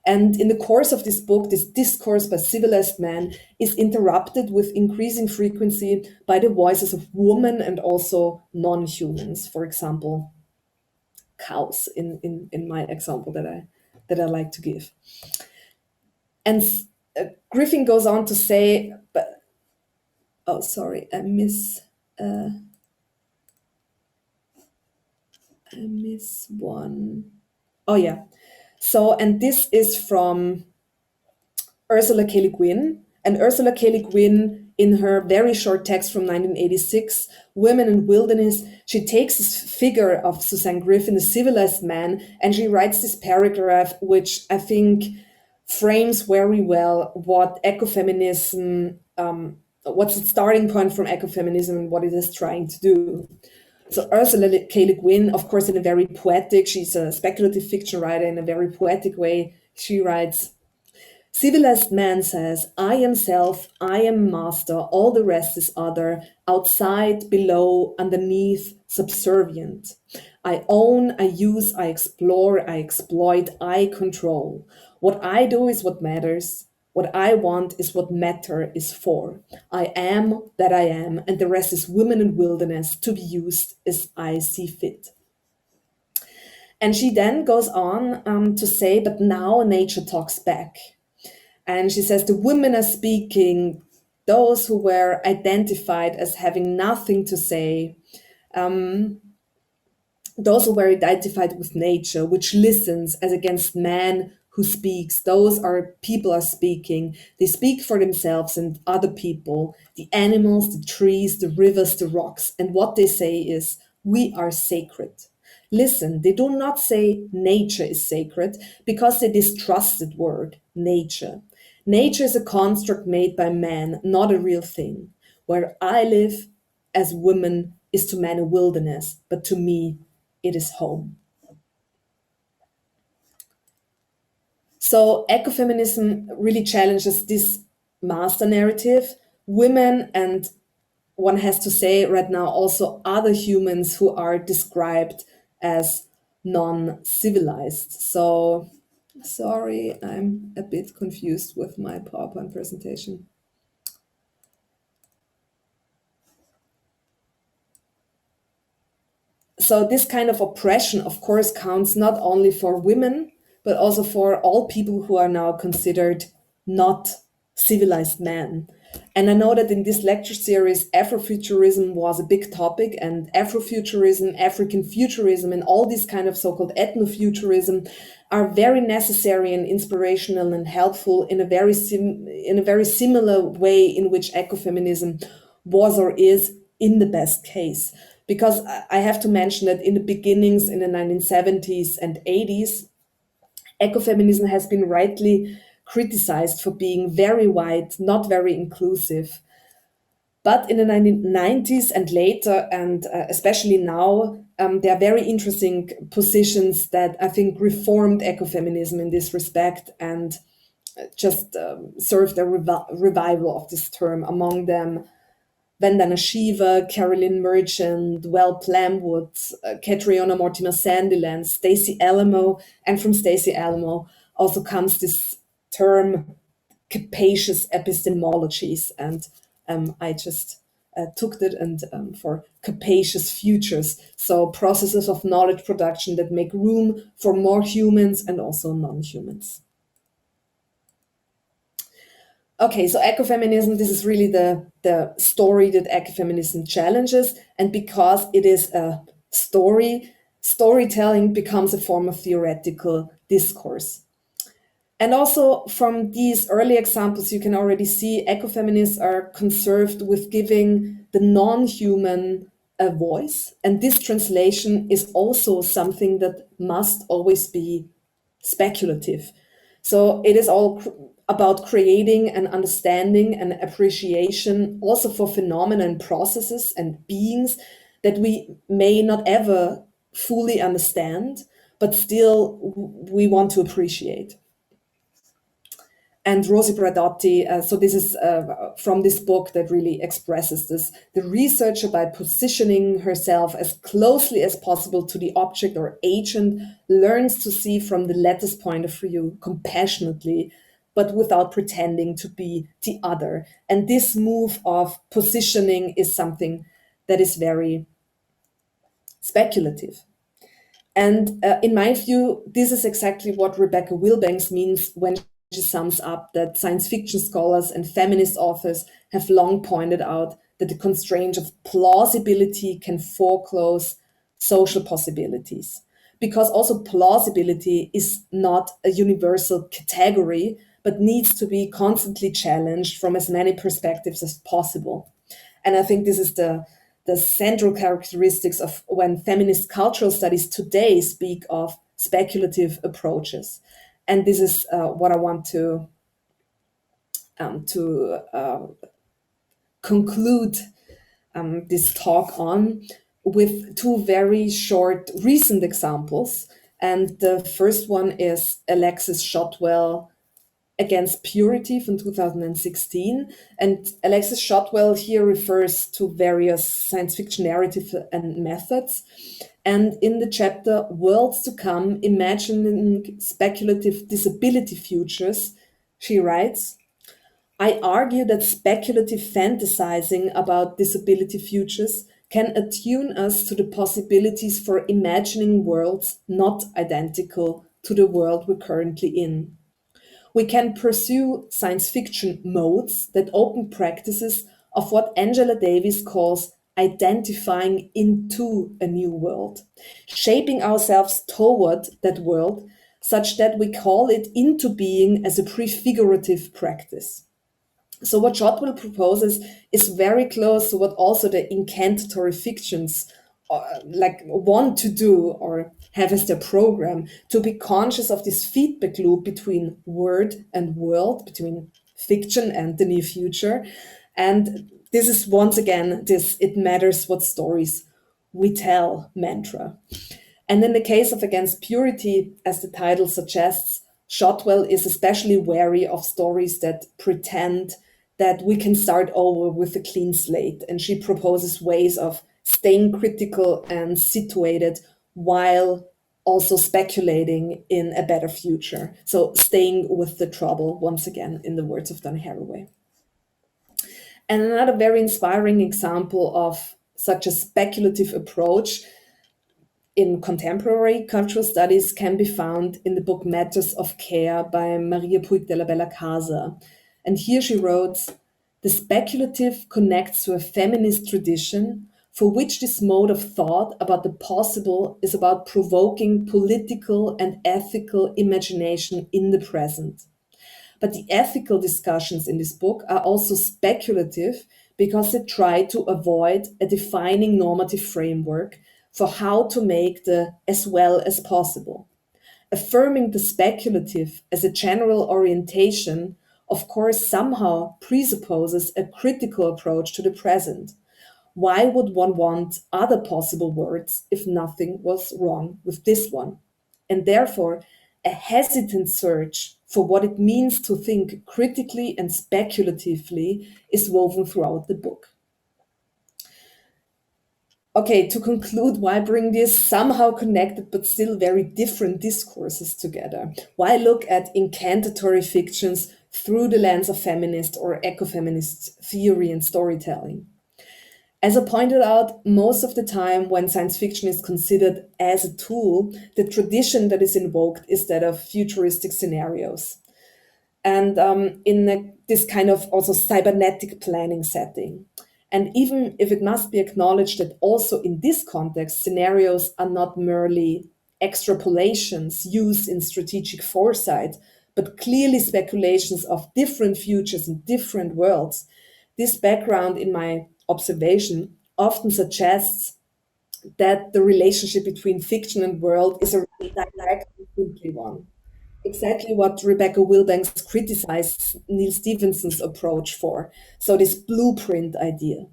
And in the course of this book, this discourse by civilized man is interrupted with increasing frequency by the voices of women and also non-humans, for example, cows in my example that I like to give. And Griffin goes on to say, but, oh, sorry, I miss one. Oh, yeah. So, and this is from Ursula K. Le Guin. And Ursula K. Le Guin, in her very short text from 1986, Women and Wilderness, she takes this figure of Suzanne Griffin, the civilized man, and she writes this paragraph, which I think frames very well what ecofeminism, what's its starting point from ecofeminism and what it is trying to do. So Ursula K. Le Guin, of course, in a very poetic, she's a speculative fiction writer in a very poetic way, she writes, civilized man says, I am self, I am master, all the rest is other, outside, below, underneath, subservient. I own, I use, I explore, I exploit, I control. What I do is what matters. What I want is what matter is for. I am that I am, and the rest is women and wilderness to be used as I see fit. And she then goes on to say, but now nature talks back. And she says, the women are speaking, those who were identified as having nothing to say, those who were identified with nature, which listens as against man who speaks. Those are people are speaking. They speak for themselves and other people, the animals, the trees, the rivers, the rocks. And what they say is, we are sacred. Listen, they do not say nature is sacred because they distrust that word, nature. Nature is a construct made by man, not a real thing. Where I live as woman is to man a wilderness, but to me, it is home. So ecofeminism really challenges this master narrative. Women, and one has to say right now also other humans who are described as non-civilized. So sorry, I'm a bit confused with my PowerPoint presentation. So this kind of oppression, of course, counts not only for women, but also for all people who are now considered not civilized men. And I know that in this lecture series, Afrofuturism was a big topic, and Afrofuturism, African futurism, and all these kind of so-called ethnofuturism are very necessary and inspirational and helpful in a very similar way in which ecofeminism was or is in the best case. Because I have to mention that in the beginnings in the 1970s and 80s, ecofeminism has been rightly criticized for being very white, not very inclusive. But in the 1990s and later, and especially now, there are very interesting positions that I think reformed ecofeminism in this respect and just served a revival of this term. Among them, Vandana Shiva, Carolyn Merchant, Val Plamwood, Catriona Mortimer Sandiland, Stacey Alamo, and from Stacey Alamo also comes this term capacious epistemologies, and I just took that and for capacious futures, so processes of knowledge production that make room for more humans and also non-humans. Okay, so ecofeminism, this is really the story that ecofeminism challenges. And because it is a story, storytelling becomes a form of theoretical discourse. And also from these early examples, you can already see ecofeminists are concerned with giving the non-human a voice. And this translation is also something that must always be speculative. So it is all about creating an understanding and appreciation also for phenomena and processes and beings that we may not ever fully understand, but still we want to appreciate. And Rosie Bradotti, so this is from this book that really expresses this. The researcher, by positioning herself as closely as possible to the object or agent, learns to see from the latter's point of view compassionately, but without pretending to be the other. And this move of positioning is something that is very speculative. And in my view, this is exactly what Rebecca Wilbanks means when she sums up that science fiction scholars and feminist authors have long pointed out that the constraint of plausibility can foreclose social possibilities. Because also plausibility is not a universal category, but needs to be constantly challenged from as many perspectives as possible. And I think this is the central characteristics of when feminist cultural studies today speak of speculative approaches. And this is what I want to conclude this talk on with two very short recent examples. And the first one is Alexis Shotwell Against Purity from 2016. And Alexis Shotwell here refers to various science fiction narratives and methods. And in the chapter Worlds to Come, Imagining Speculative Disability Futures, she writes, I argue that speculative fantasizing about disability futures can attune us to the possibilities for imagining worlds not identical to the world we're currently in. We can pursue science fiction modes that open practices of what Angela Davis calls identifying into a new world, shaping ourselves toward that world such that we call it into being as a prefigurative practice. So what Shotwell proposes is very close to what also the incantatory fictions want to do or have as their program, to be conscious of this feedback loop between word and world, between fiction and the near future. And this is once again this it matters what stories we tell mantra. And in the case of Against Purity, as the title suggests, Shotwell is especially wary of stories that pretend that we can start over with a clean slate. And she proposes ways of staying critical and situated while also speculating in a better future. So staying with the trouble, once again, in the words of Donna Haraway. And another very inspiring example of such a speculative approach in contemporary cultural studies can be found in the book Matters of Care by Maria Puig de la Bella Casa. And here she wrote, the speculative connects to a feminist tradition for which this mode of thought about the possible is about provoking political and ethical imagination in the present. But the ethical discussions in this book are also speculative because it tried to avoid a defining normative framework for how to make the as well as possible. Affirming the speculative as a general orientation, of course, somehow presupposes a critical approach to the present. Why would one want other possible words if nothing was wrong with this one? And therefore, a hesitant search for what it means to think critically and speculatively is woven throughout the book. Okay, to conclude, why bring these somehow connected but still very different discourses together? Why look at incantatory fictions through the lens of feminist or ecofeminist theory and storytelling? As I pointed out, most of the time when science fiction is considered as a tool, the tradition that is invoked is that of futuristic scenarios. And this kind of also cybernetic planning setting. And even if it must be acknowledged that also in this context, scenarios are not merely extrapolations used in strategic foresight, but clearly speculations of different futures in different worlds. This background, in my observation, often suggests that the relationship between fiction and world is a really direct and simply one. Exactly what Rebecca Wilbanks criticized Neil Stephenson's approach for. So, this blueprint idea.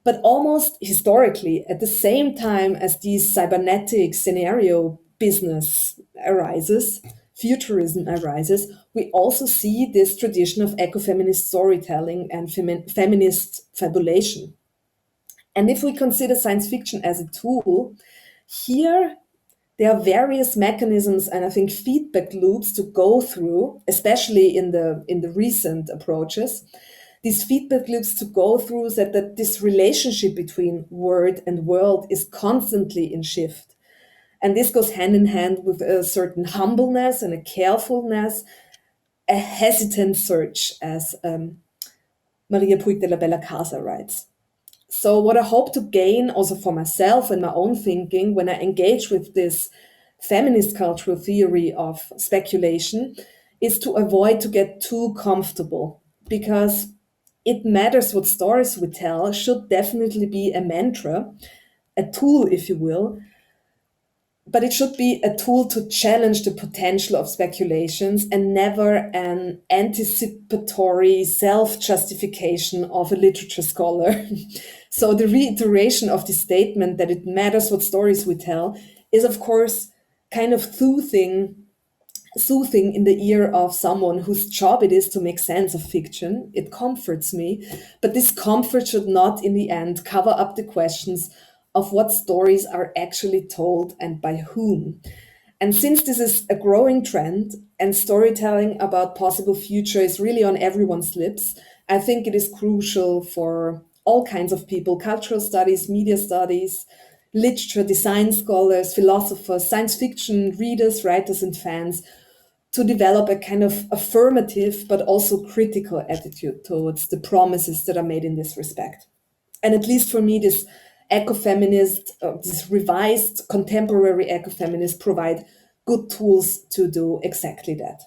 But almost historically, at the same time as this cybernetic scenario business arises, futurism arises, we also see this tradition of ecofeminist storytelling and feminist fabulation. And if we consider science fiction as a tool, here there are various mechanisms and I think feedback loops to go through, especially in the recent approaches. These feedback loops to go through that this relationship between word and world is constantly in shift. And this goes hand in hand with a certain humbleness and a carefulness, a hesitant search, as Maria Puig de la Bella Casa writes. So what I hope to gain also for myself and my own thinking when I engage with this feminist cultural theory of speculation is to avoid to get too comfortable, because it matters what stories we tell should definitely be a mantra, a tool, if you will, but it should be a tool to challenge the potential of speculations and never an anticipatory self-justification of a literature scholar. So the reiteration of the statement that it matters what stories we tell is, of course, kind of soothing in the ear of someone whose job it is to make sense of fiction. It comforts me, but this comfort should not in the end cover up the questions of what stories are actually told and by whom. And since this is a growing trend and storytelling about possible future is really on everyone's lips, I think it is crucial for all kinds of people, cultural studies, media studies, literature, design scholars, philosophers, science fiction readers, writers, and fans to develop a kind of affirmative but also critical attitude towards the promises that are made in this respect. And at least for me, this ecofeminist, this revised contemporary ecofeminist provide good tools to do exactly that.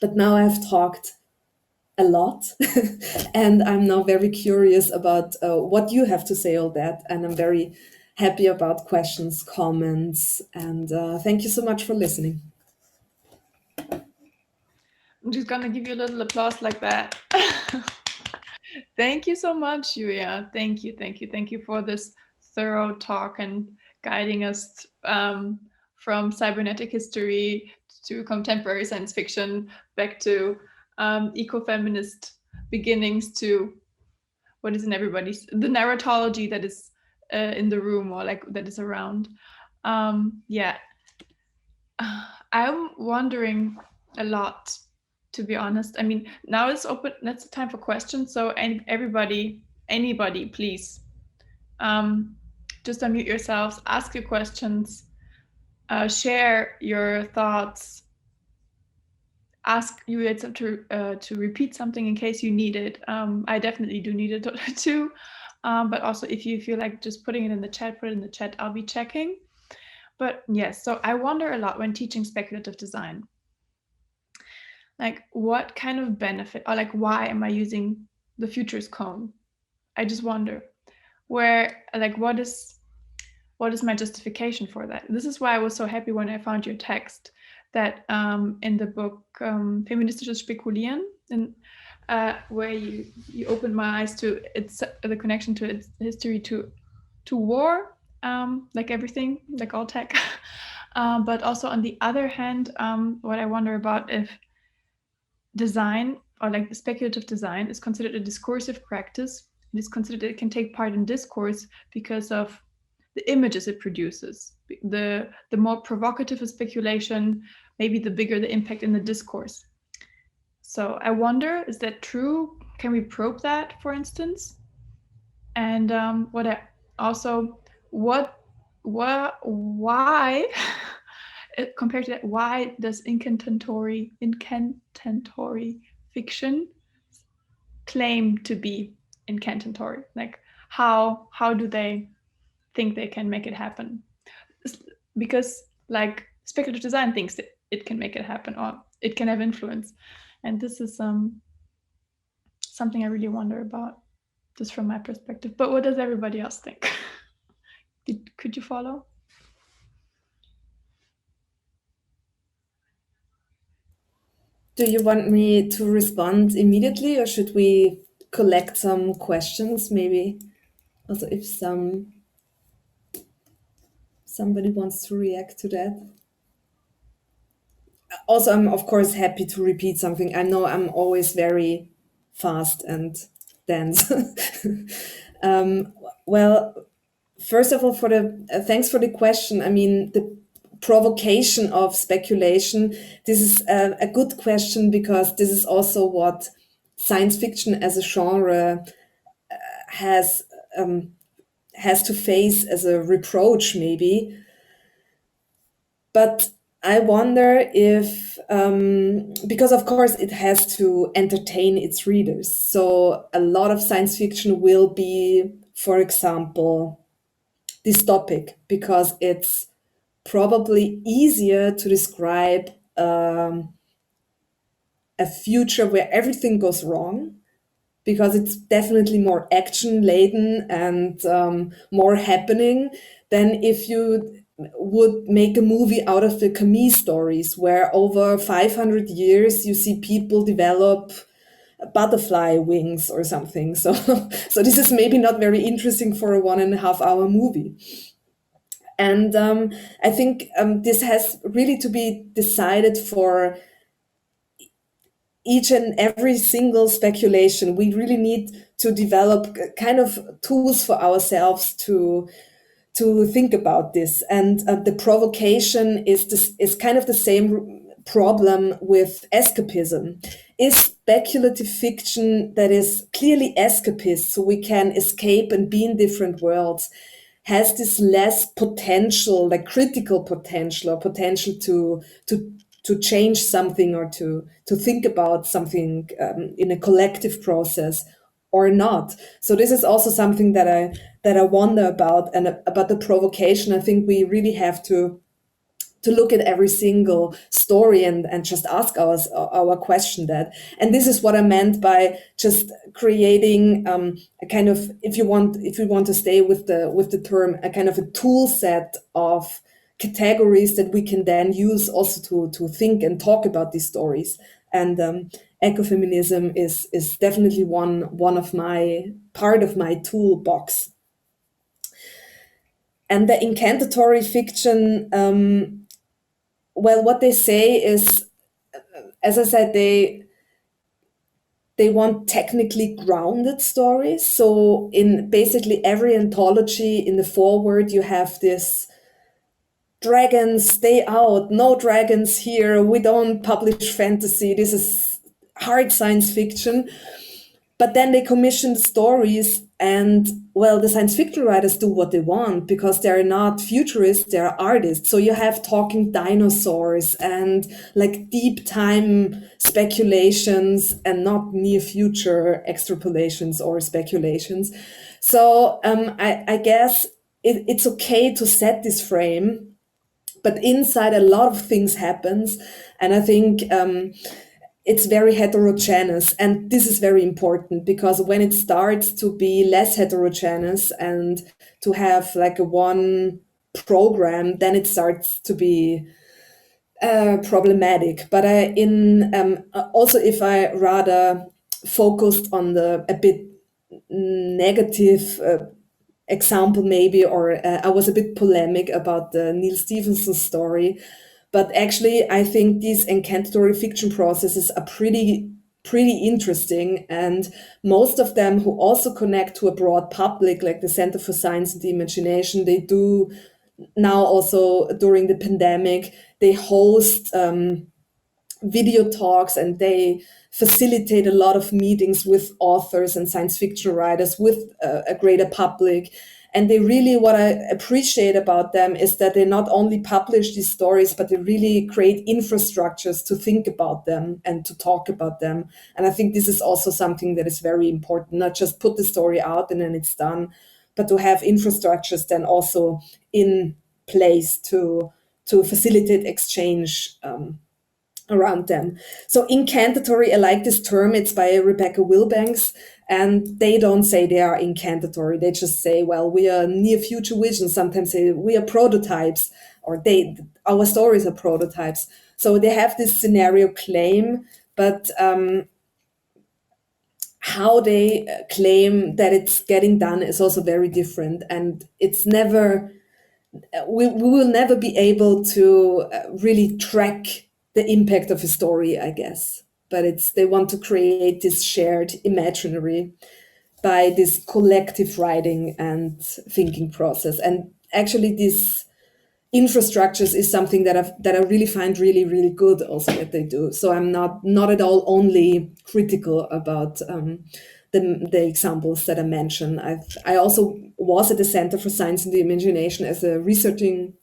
But now I've talked a lot and I'm now very curious about what you have to say all that. And I'm very happy about questions, comments, and thank you so much for listening. I'm just gonna give you a little applause like that. Thank you so much, Julia. Thank you for this thorough talk and guiding us from cybernetic history to contemporary science fiction, back to ecofeminist beginnings, to what is in everybody's, the narratology that is in the room, or like that is around. Yeah, I'm wondering a lot, to be honest. I mean, now it's open. That's the time for questions. So, anybody, please, just unmute yourselves, ask your questions, share your thoughts. Ask you to repeat something in case you need it. I definitely do need it too. But also, if you feel like just putting it in the chat, put it in the chat. I'll be checking. But yes, so I wonder a lot when teaching speculative design, like what kind of benefit, or like why am I using the futures come. I just wonder where, like, what is my justification for that? This is why I was so happy when I found your text that in the book Feministisches Spekulieren, where you opened my eyes to the connection to its history to war, like everything, like all tech. But also on the other hand, what I wonder about if design, or like speculative design, is considered a discursive practice. It is considered it can take part in discourse because of the images it produces. The more provocative a speculation, maybe the bigger the impact in the discourse. So I wonder, is that true? Can we probe that, for instance? And why compared to that, why does incantatory fiction claim to be incantatory? Like, how do they think they can make it happen? Because like speculative design thinks that it can make it happen, or it can have influence, and this is something I really wonder about, just from my perspective. But what does everybody else think? Could you follow? Do you want me to respond immediately, or should we collect some questions? Maybe also if somebody wants to react to that. Also, I'm of course happy to repeat something. I know I'm always very fast and dense. Well, first of all, thanks for the question. I mean, the provocation of speculation. This is a good question, because this is also what science fiction as a genre has to face as a reproach, maybe. But I wonder if, because of course it has to entertain its readers. So a lot of science fiction will be, for example, dystopic, because it's probably easier to describe a future where everything goes wrong, because it's definitely more action laden and more happening than if you would make a movie out of the Camus stories, where over 500 years you see people develop butterfly wings or something. So, so this is maybe not very interesting for a 1.5 hour movie. And I think this has really to be decided for each and every single speculation. We really need to develop kind of tools for ourselves to think about this. And the provocation is kind of the same problem with escapism. Is speculative fiction that is clearly escapist, so we can escape and be in different worlds, has this less potential, like critical potential, or potential to change something, or to think about something in a collective process, or not? So this is also something that I wonder about, and about the provocation. I think we really have to look at every single story and just ask our question that. And this is what I meant by just creating a kind of, if we want to stay with the term, a kind of a tool set of categories that we can then use also to think and talk about these stories. And ecofeminism is definitely one of my part of my toolbox. And the incantatory fiction, well, what they say is, as I said, they want technically grounded stories. So in basically every anthology, in the foreword, you have this: dragons, stay out, no dragons here, we don't publish fantasy, this is hard science fiction. But then they commission the stories, and well, the science fiction writers do what they want, because they're not futurists, they're artists. So you have talking dinosaurs and like deep time speculations, and not near future extrapolations or speculations. So I guess it's okay to set this frame, but inside a lot of things happens. And I think it's very heterogeneous, and this is very important, because when it starts to be less heterogeneous and to have like a one program, then it starts to be problematic. But also, if I rather focused on the a bit negative example maybe, or I was a bit polemic about the Neil Stephenson story, but actually I think these incantatory fiction processes are pretty interesting, and most of them who also connect to a broad public, like the Center for Science and the Imagination, they do now also during the pandemic, they host video talks, and they facilitate a lot of meetings with authors and science fiction writers with a greater public. And they really, what I appreciate about them is that they not only publish these stories, but they really create infrastructures to think about them and to talk about them. And I think this is also something that is very important, not just put the story out and then it's done, but to have infrastructures then also in place to facilitate exchange around them. So incantatory, I like this term. It's by Rebecca Wilbanks, and they don't say they are incantatory. They just say, well, we are near future vision. Sometimes say we are prototypes, or our stories are prototypes. So they have this scenario claim, but how they claim that it's getting done is also very different, and it's never we will never be able to really track the impact of a story, I guess. But they want to create this shared imaginary by this collective writing and thinking process. And actually, this infrastructures is something that I really find really good also that they do. So I'm not at all only critical about the examples that I mentioned. I also was at the Center for Science and the Imagination as a visiting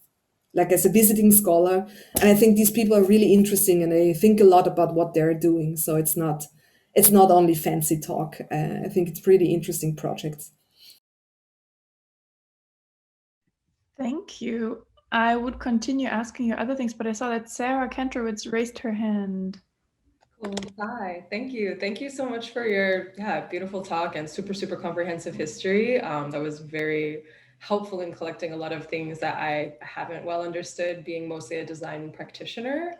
scholar, and I think these people are really interesting, and they think a lot about what they're doing. So it's not only fancy talk. I think it's pretty interesting projects. Thank you. I would continue asking you other things, but I saw that Sarah Kantrowitz raised her hand. Cool. Hi, thank you. Thank you so much for your beautiful talk and super comprehensive history. That was very helpful in collecting a lot of things that I haven't well understood, being mostly a design practitioner,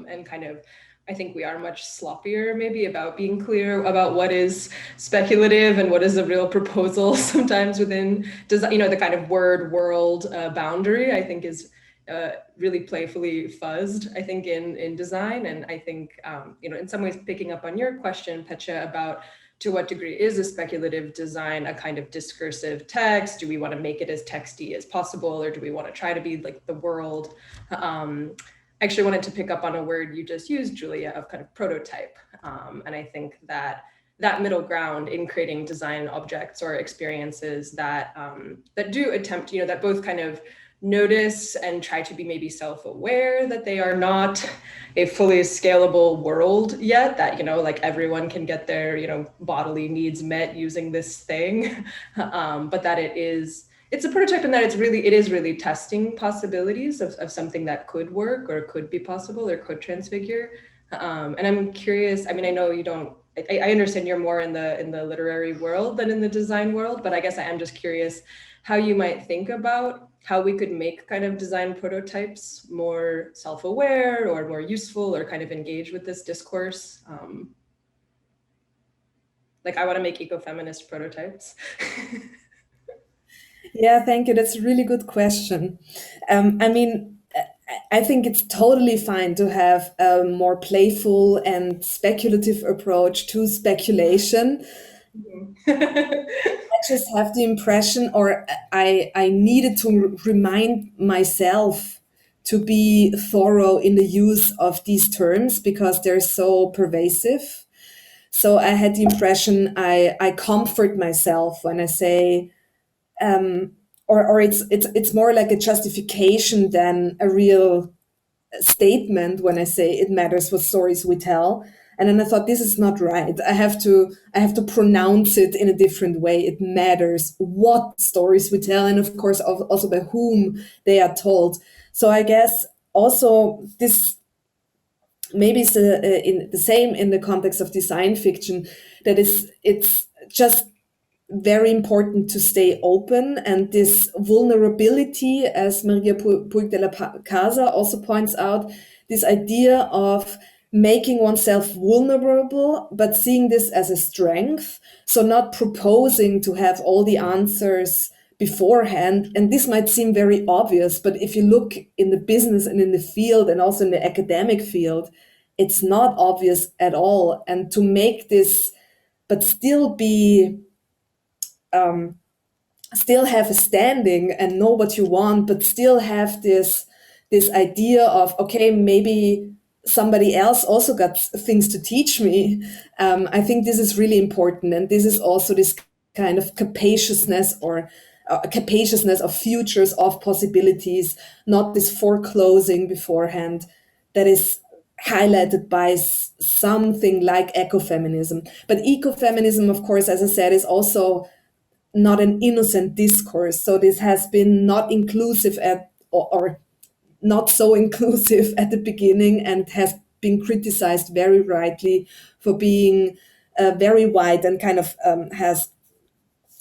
and kind of, I think we are much sloppier maybe about being clear about what is speculative and what is a real proposal sometimes within design, the kind of word world boundary, I think is really playfully fuzzed, I think, in design. And I think, in some ways, picking up on your question, Pecha, about to what degree is a speculative design a kind of discursive text? Do we want to make it as texty as possible, or do we want to try to be like the world? I actually wanted to pick up on a word you just used, Julia, of kind of prototype. And I think that middle ground in creating design objects or experiences that do attempt, that both kind of notice and try to be maybe self-aware that they are not a fully scalable world yet, that, like everyone can get their, bodily needs met using this thing, but that it's a prototype, and that it is really testing possibilities of something that could work or could be possible or could transfigure. And I'm curious, I mean, I know you don't, I understand you're more in the literary world than in the design world, but I guess I am just curious how you might think about how we could make kind of design prototypes more self-aware or more useful, or kind of engage with this discourse. Like I want to make eco-feminist prototypes. Yeah, thank you. That's a really good question. I mean, I think it's totally fine to have a more playful and speculative approach to speculation. I just have the impression, or I needed to remind myself to be thorough in the use of these terms because they're so pervasive. So I had the impression I comfort myself when I say, or it's more like a justification than a real statement when I say it matters what stories we tell. And then I thought, this is not right. I have to pronounce it in a different way. It matters what stories we tell, and of course also by whom they are told. So I guess also this maybe it's in the same in the context of design fiction, that it's just very important to stay open, and this vulnerability, as Maria Puig de la Casa also points out, this idea of making oneself vulnerable but seeing this as a strength, so not proposing to have all the answers beforehand. And this might seem very obvious, but if you look in the business and in the field and also in the academic field, it's not obvious at all. And to make this but still be still have a standing and know what you want, but still have this idea of, okay, maybe somebody else also got things to teach me. I think this is really important, and this is also this kind of capaciousness or capaciousness of futures, of possibilities, not this foreclosing beforehand, that is highlighted by something like ecofeminism. But ecofeminism, of course, as I said, is also not an innocent discourse. So this has been not inclusive or not so inclusive at the beginning, and has been criticized very rightly for being very wide and kind of has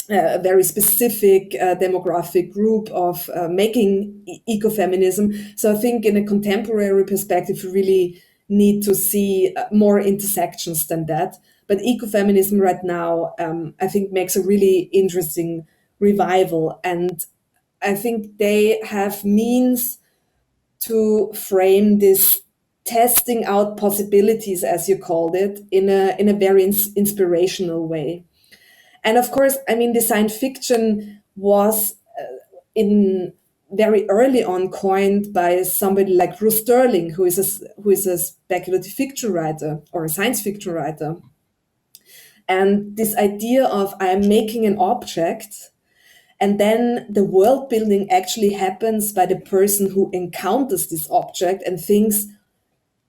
a very specific demographic group of making ecofeminism. So I think in a contemporary perspective, we really need to see more intersections than that. But ecofeminism right now, I think, makes a really interesting revival. And I think they have means to frame this testing out possibilities, as you called it, in a very inspirational way. And of course, I mean, design fiction was in very early on coined by somebody like Ruth Sterling, who is a speculative fiction writer or a science fiction writer. And this idea of I am making an object, and then the world building actually happens by the person who encounters this object and thinks,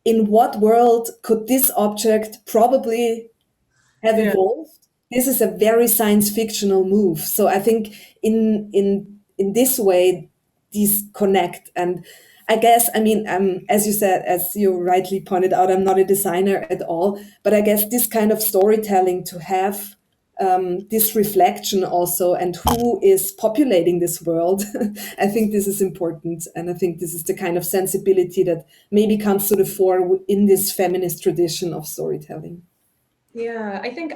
in what world could this object probably have evolved? This is a very science fictional move. So I think in this way, these connect. And I guess, I mean, as you said, as you rightly pointed out, I'm not a designer at all, but I guess this kind of storytelling, to have this reflection also, and who is populating this world, I think this is important. And I think this is the kind of sensibility that maybe comes to the fore in this feminist tradition of storytelling. Yeah, I think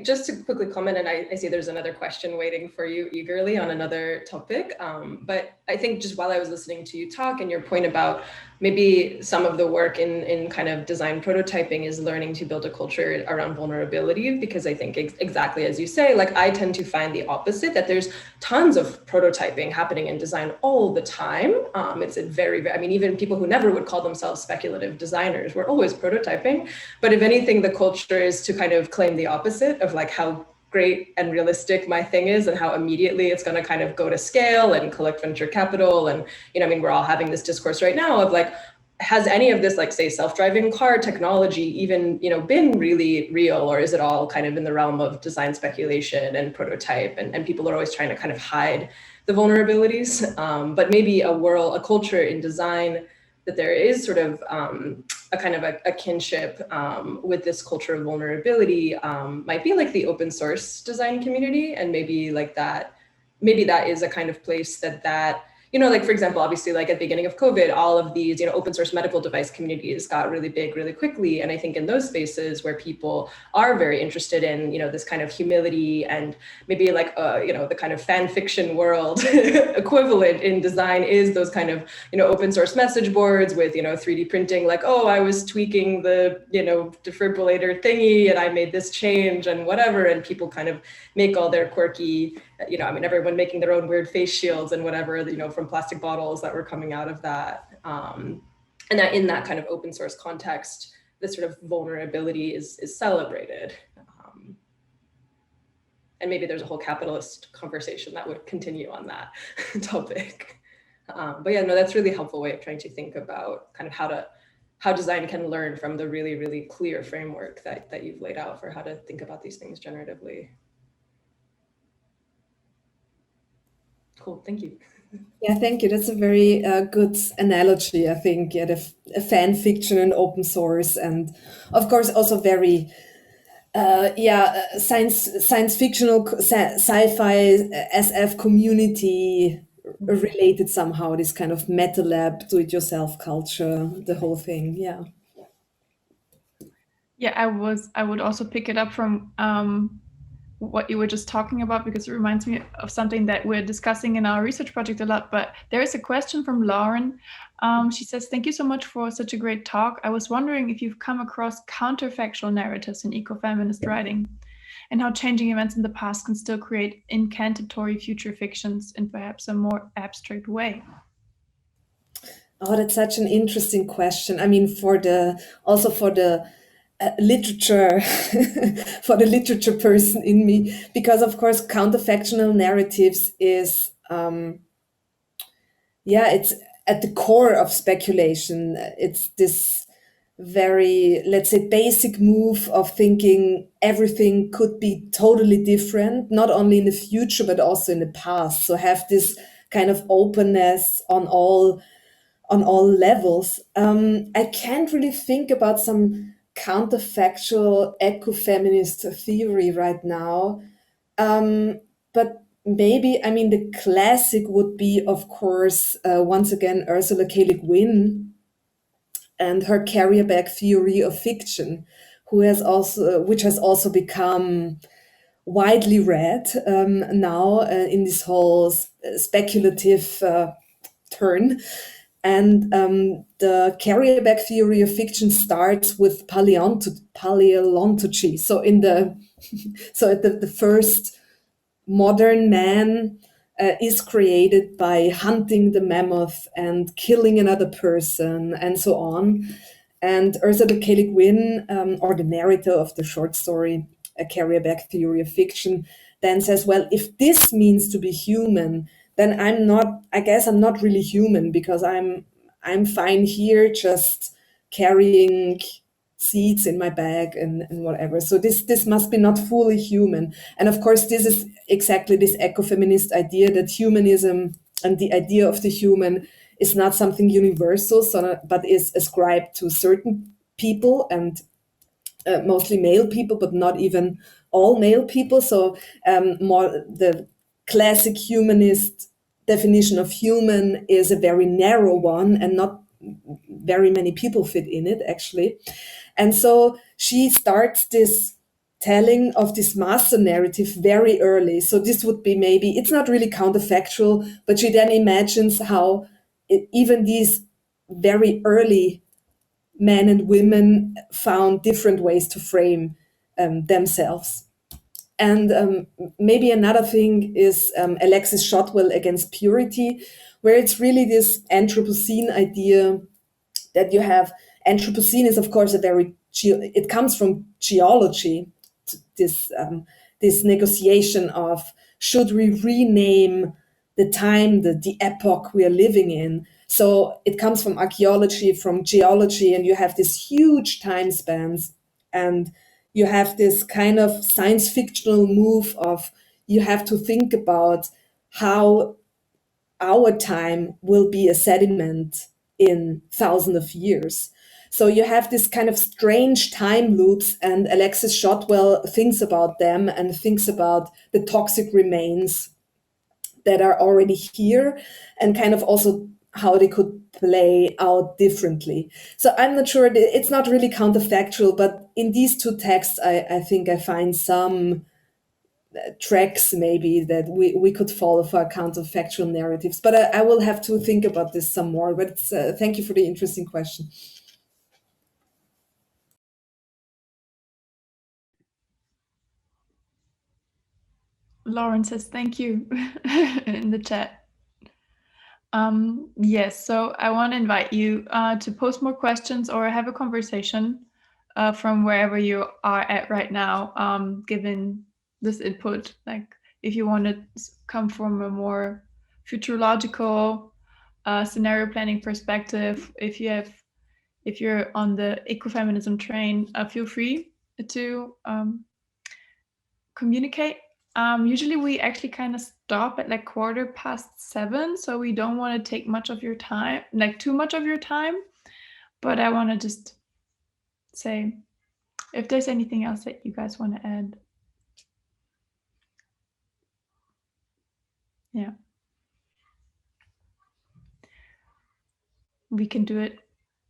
just to quickly comment, and I see there's another question waiting for you eagerly on another topic. But I think just while I was listening to you talk, and your point about maybe some of the work in kind of design prototyping is learning to build a culture around vulnerability, because I think exactly as you say, like I tend to find the opposite, that there's tons of prototyping happening in design all the time. It's a very, I mean, even people who never would call themselves speculative designers, we're always prototyping. But if anything, the culture is to kind of claim the opposite of like how great and realistic my thing is, and how immediately it's going to kind of go to scale and collect venture capital. And, you know, I mean, we're all having this discourse right now of like, has any of this, like, say, self-driving car technology even, you know, been really real, or is it all kind of in the realm of design speculation and prototype? And people are always trying to kind of hide the vulnerabilities. But maybe a culture in design that there is sort of a kind of a kinship with this culture of vulnerability might be like the open source design community. And maybe that is a kind of place that you know, like, for example, obviously, like at the beginning of COVID, all of these, you know, open source medical device communities got really big really quickly. And I think in those spaces where people are very interested in, you know, this kind of humility and maybe like, you know, the kind of fan fiction world equivalent in design is those kind of, you know, open source message boards with, you know, 3D printing, like, oh, I was tweaking the, you know, defibrillator thingy and I made this change and whatever. And people kind of make all their quirky, you know, I mean, everyone making their own weird face shields and whatever, you know, from plastic bottles that were coming out of that. And that in that kind of open source context, this sort of vulnerability is celebrated. And maybe there's a whole capitalist conversation that would continue on that topic. But yeah, no, that's a really helpful way of trying to think about kind of how design can learn from the really, really clear framework that you've laid out for how to think about these things generatively. Cool, thank you. Yeah, thank you. That's a very good analogy, I think. Yeah, fan fiction and open source, and of course also very science fictional, sci-fi, SF community related somehow. This kind of meta lab, do-it-yourself culture, the whole thing. Yeah. Yeah, I would also pick it up from what you were just talking about, because it reminds me of something that we're discussing in our research project a lot. But there is a question from Lauren. She says, "Thank you so much for such a great talk. I was wondering if you've come across counterfactual narratives in ecofeminist writing, and how changing events in the past can still create incantatory future fictions in perhaps a more abstract way." Oh, that's such an interesting question. I mean, for the literature, for the literature person in me, because of course, counterfactual narratives is, it's at the core of speculation. It's this very, let's say, basic move of thinking everything could be totally different, not only in the future, but also in the past. So have this kind of openness on all levels. I can't really think about some counterfactual ecofeminist theory right now. But maybe, I mean, the classic would be, of course, once again, Ursula K. Le Guin and her carrier bag theory of fiction, which has also become widely read now in this whole speculative turn. And the carrier bag theory of fiction starts with paleontology. So the first modern man is created by hunting the mammoth and killing another person and so on. And Ursula K. Le Guin, or the narrator of the short story, A Carrier Bag Theory of Fiction, then says, well, if this means to be human, then I guess I'm not really human, because I'm fine here just carrying seeds in my bag and whatever. So this must be not fully human. And of course, this is exactly this ecofeminist idea that humanism and the idea of the human is not something universal, but is ascribed to certain people, and mostly male people, but not even all male people. So more the classic humanist definition of human is a very narrow one, and not very many people fit in it, actually. And so she starts this telling of this master narrative very early. So this would be, maybe, it's not really counterfactual, but she then imagines how even these very early men and women found different ways to frame themselves. And maybe another thing is Alexis Shotwell Against Purity, where it's really this Anthropocene idea that you have. Anthropocene is, of course, it comes from geology, this negotiation of, should we rename the time, the epoch we are living in. So it comes from archaeology, from geology, and you have these huge time spans, and you have this kind of science fictional move of, you have to think about how our time will be a sediment in thousands of years. So you have this kind of strange time loops, and Alexis Shotwell thinks about them and thinks about the toxic remains that are already here, and kind of also how they could play out differently. So I'm not sure, it's not really counterfactual, but in these two texts, I think I find some tracks maybe that we could follow for our counterfactual narratives. But I will have to think about this some more. But thank you for the interesting question. Lauren says thank you in the chat. Yes, so I want to invite you to post more questions or have a conversation from wherever you are at right now, given this input. Like, if you want to come from a more futurological scenario planning perspective, if you're on the ecofeminism train, feel free to communicate. Usually we actually kind of stop at like 7:15, so we don't want to take much of your time, like too much of your time. But I want to just say, if there's anything else that you guys want to add. Yeah. We can do it.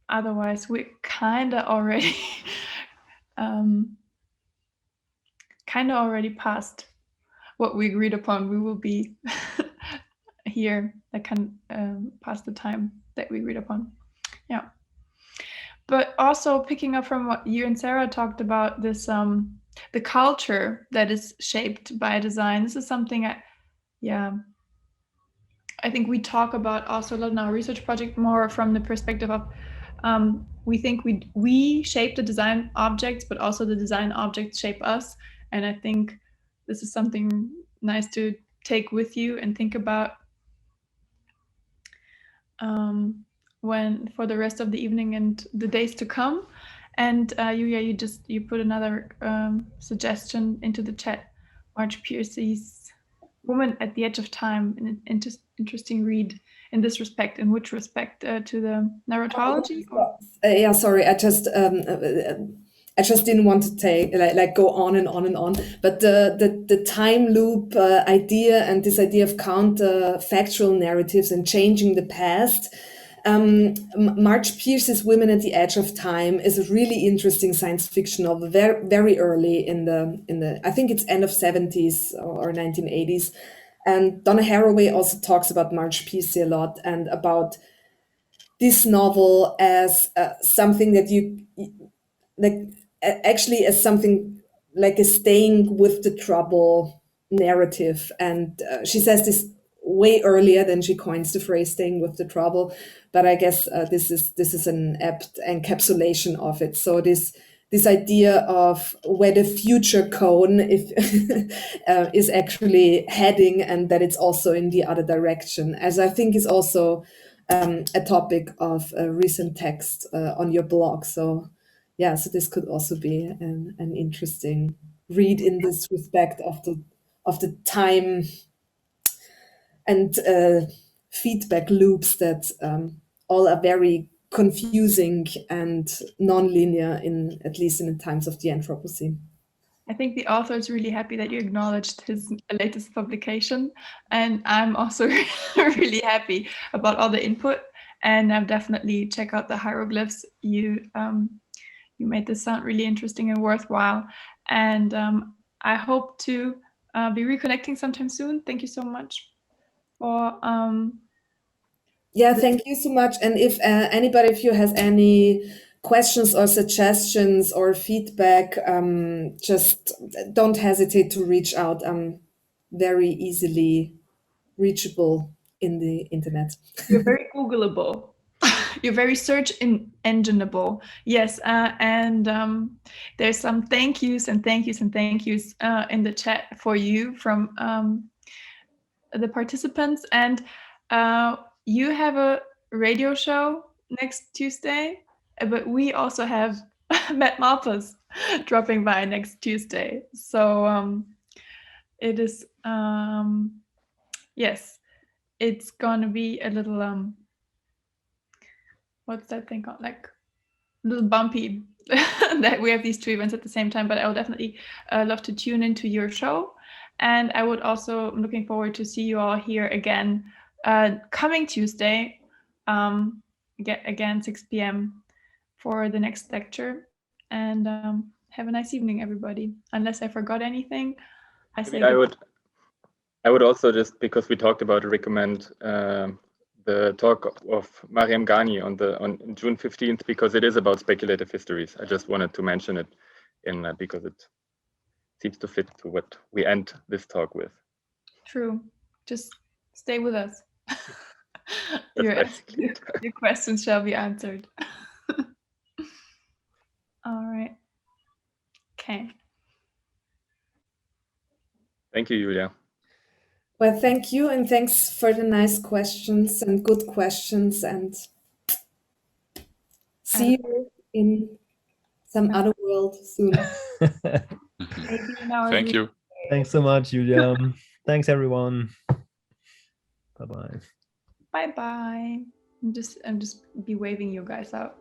Otherwise, we're kind of already past what we agreed upon. We will be here that can pass the time that we agreed upon. Yeah. But also picking up from what you and Sarah talked about, this the culture that is shaped by design. This is something I think we talk about also a lot in our research project, more from the perspective of we think we shape the design objects, but also the design objects shape us. And I think this is something nice to take with you and think about when for the rest of the evening and the days to come. And Julia, you put another suggestion into the chat. Marge Piercy's Woman at the Edge of Time, an interesting read in this respect. In which respect? To the narratology? Yeah, sorry, I just didn't want to take like go on and on and on. But the time loop idea and this idea of counterfactual narratives and changing the past. Marge Pierce's Women at the Edge of Time is a really interesting science fiction novel, very, very early in the I think it's end of 70s or 1980s. And Donna Haraway also talks about Marge Pierce a lot and about this novel as something that you like actually as something like a staying with the trouble narrative. And she says this way earlier than she coins the phrase staying with the trouble, but I guess this is an apt encapsulation of it. So this idea of where the future cone is actually heading, and that it's also in the other direction, as I think is also a topic of a recent text on your blog. So yeah, so this could also be an interesting read in this respect of the time and feedback loops that all are very confusing and non-linear, in at least in the times of the Anthropocene. I think the author is really happy that you acknowledged his latest publication, and I'm also really happy about all the input. And I'll definitely check out the hieroglyphs. You made this sound really interesting and worthwhile. And I hope to be reconnecting sometime soon. Thank you so much for yeah, thank you so much. And if anybody of you has any questions or suggestions or feedback, just don't hesitate to reach out. I'm very easily reachable in the internet. You're very Googleable. You're very search engineable. Yes, and there's some thank yous and thank yous and thank yous in the chat for you from the participants. And you have a radio show next Tuesday, but we also have Matt Malpas dropping by next Tuesday. So it is, yes, it's gonna be a little, what's that thing called? Like a little bumpy that we have these two events at the same time, but I will definitely love to tune into your show. And I would also, I'm looking forward to see you all here again coming Tuesday, again 6 p.m. for the next lecture. And have a nice evening, everybody. Unless I forgot anything, I say I would also, just because we talked about it, recommend the talk of Mariam Ghani on June 15th, because it is about speculative histories. I just wanted to mention it because it seems to fit to what we end this talk with. True. Just stay with us. Your questions shall be answered. All right. Okay. Thank you, Julia. Well, thank you, and thanks for the nice questions and good questions, and see you in some other world soon. Thank you. Thanks so much, Julia. Thanks, everyone. Bye-bye. Bye-bye. I'm just be waving you guys out.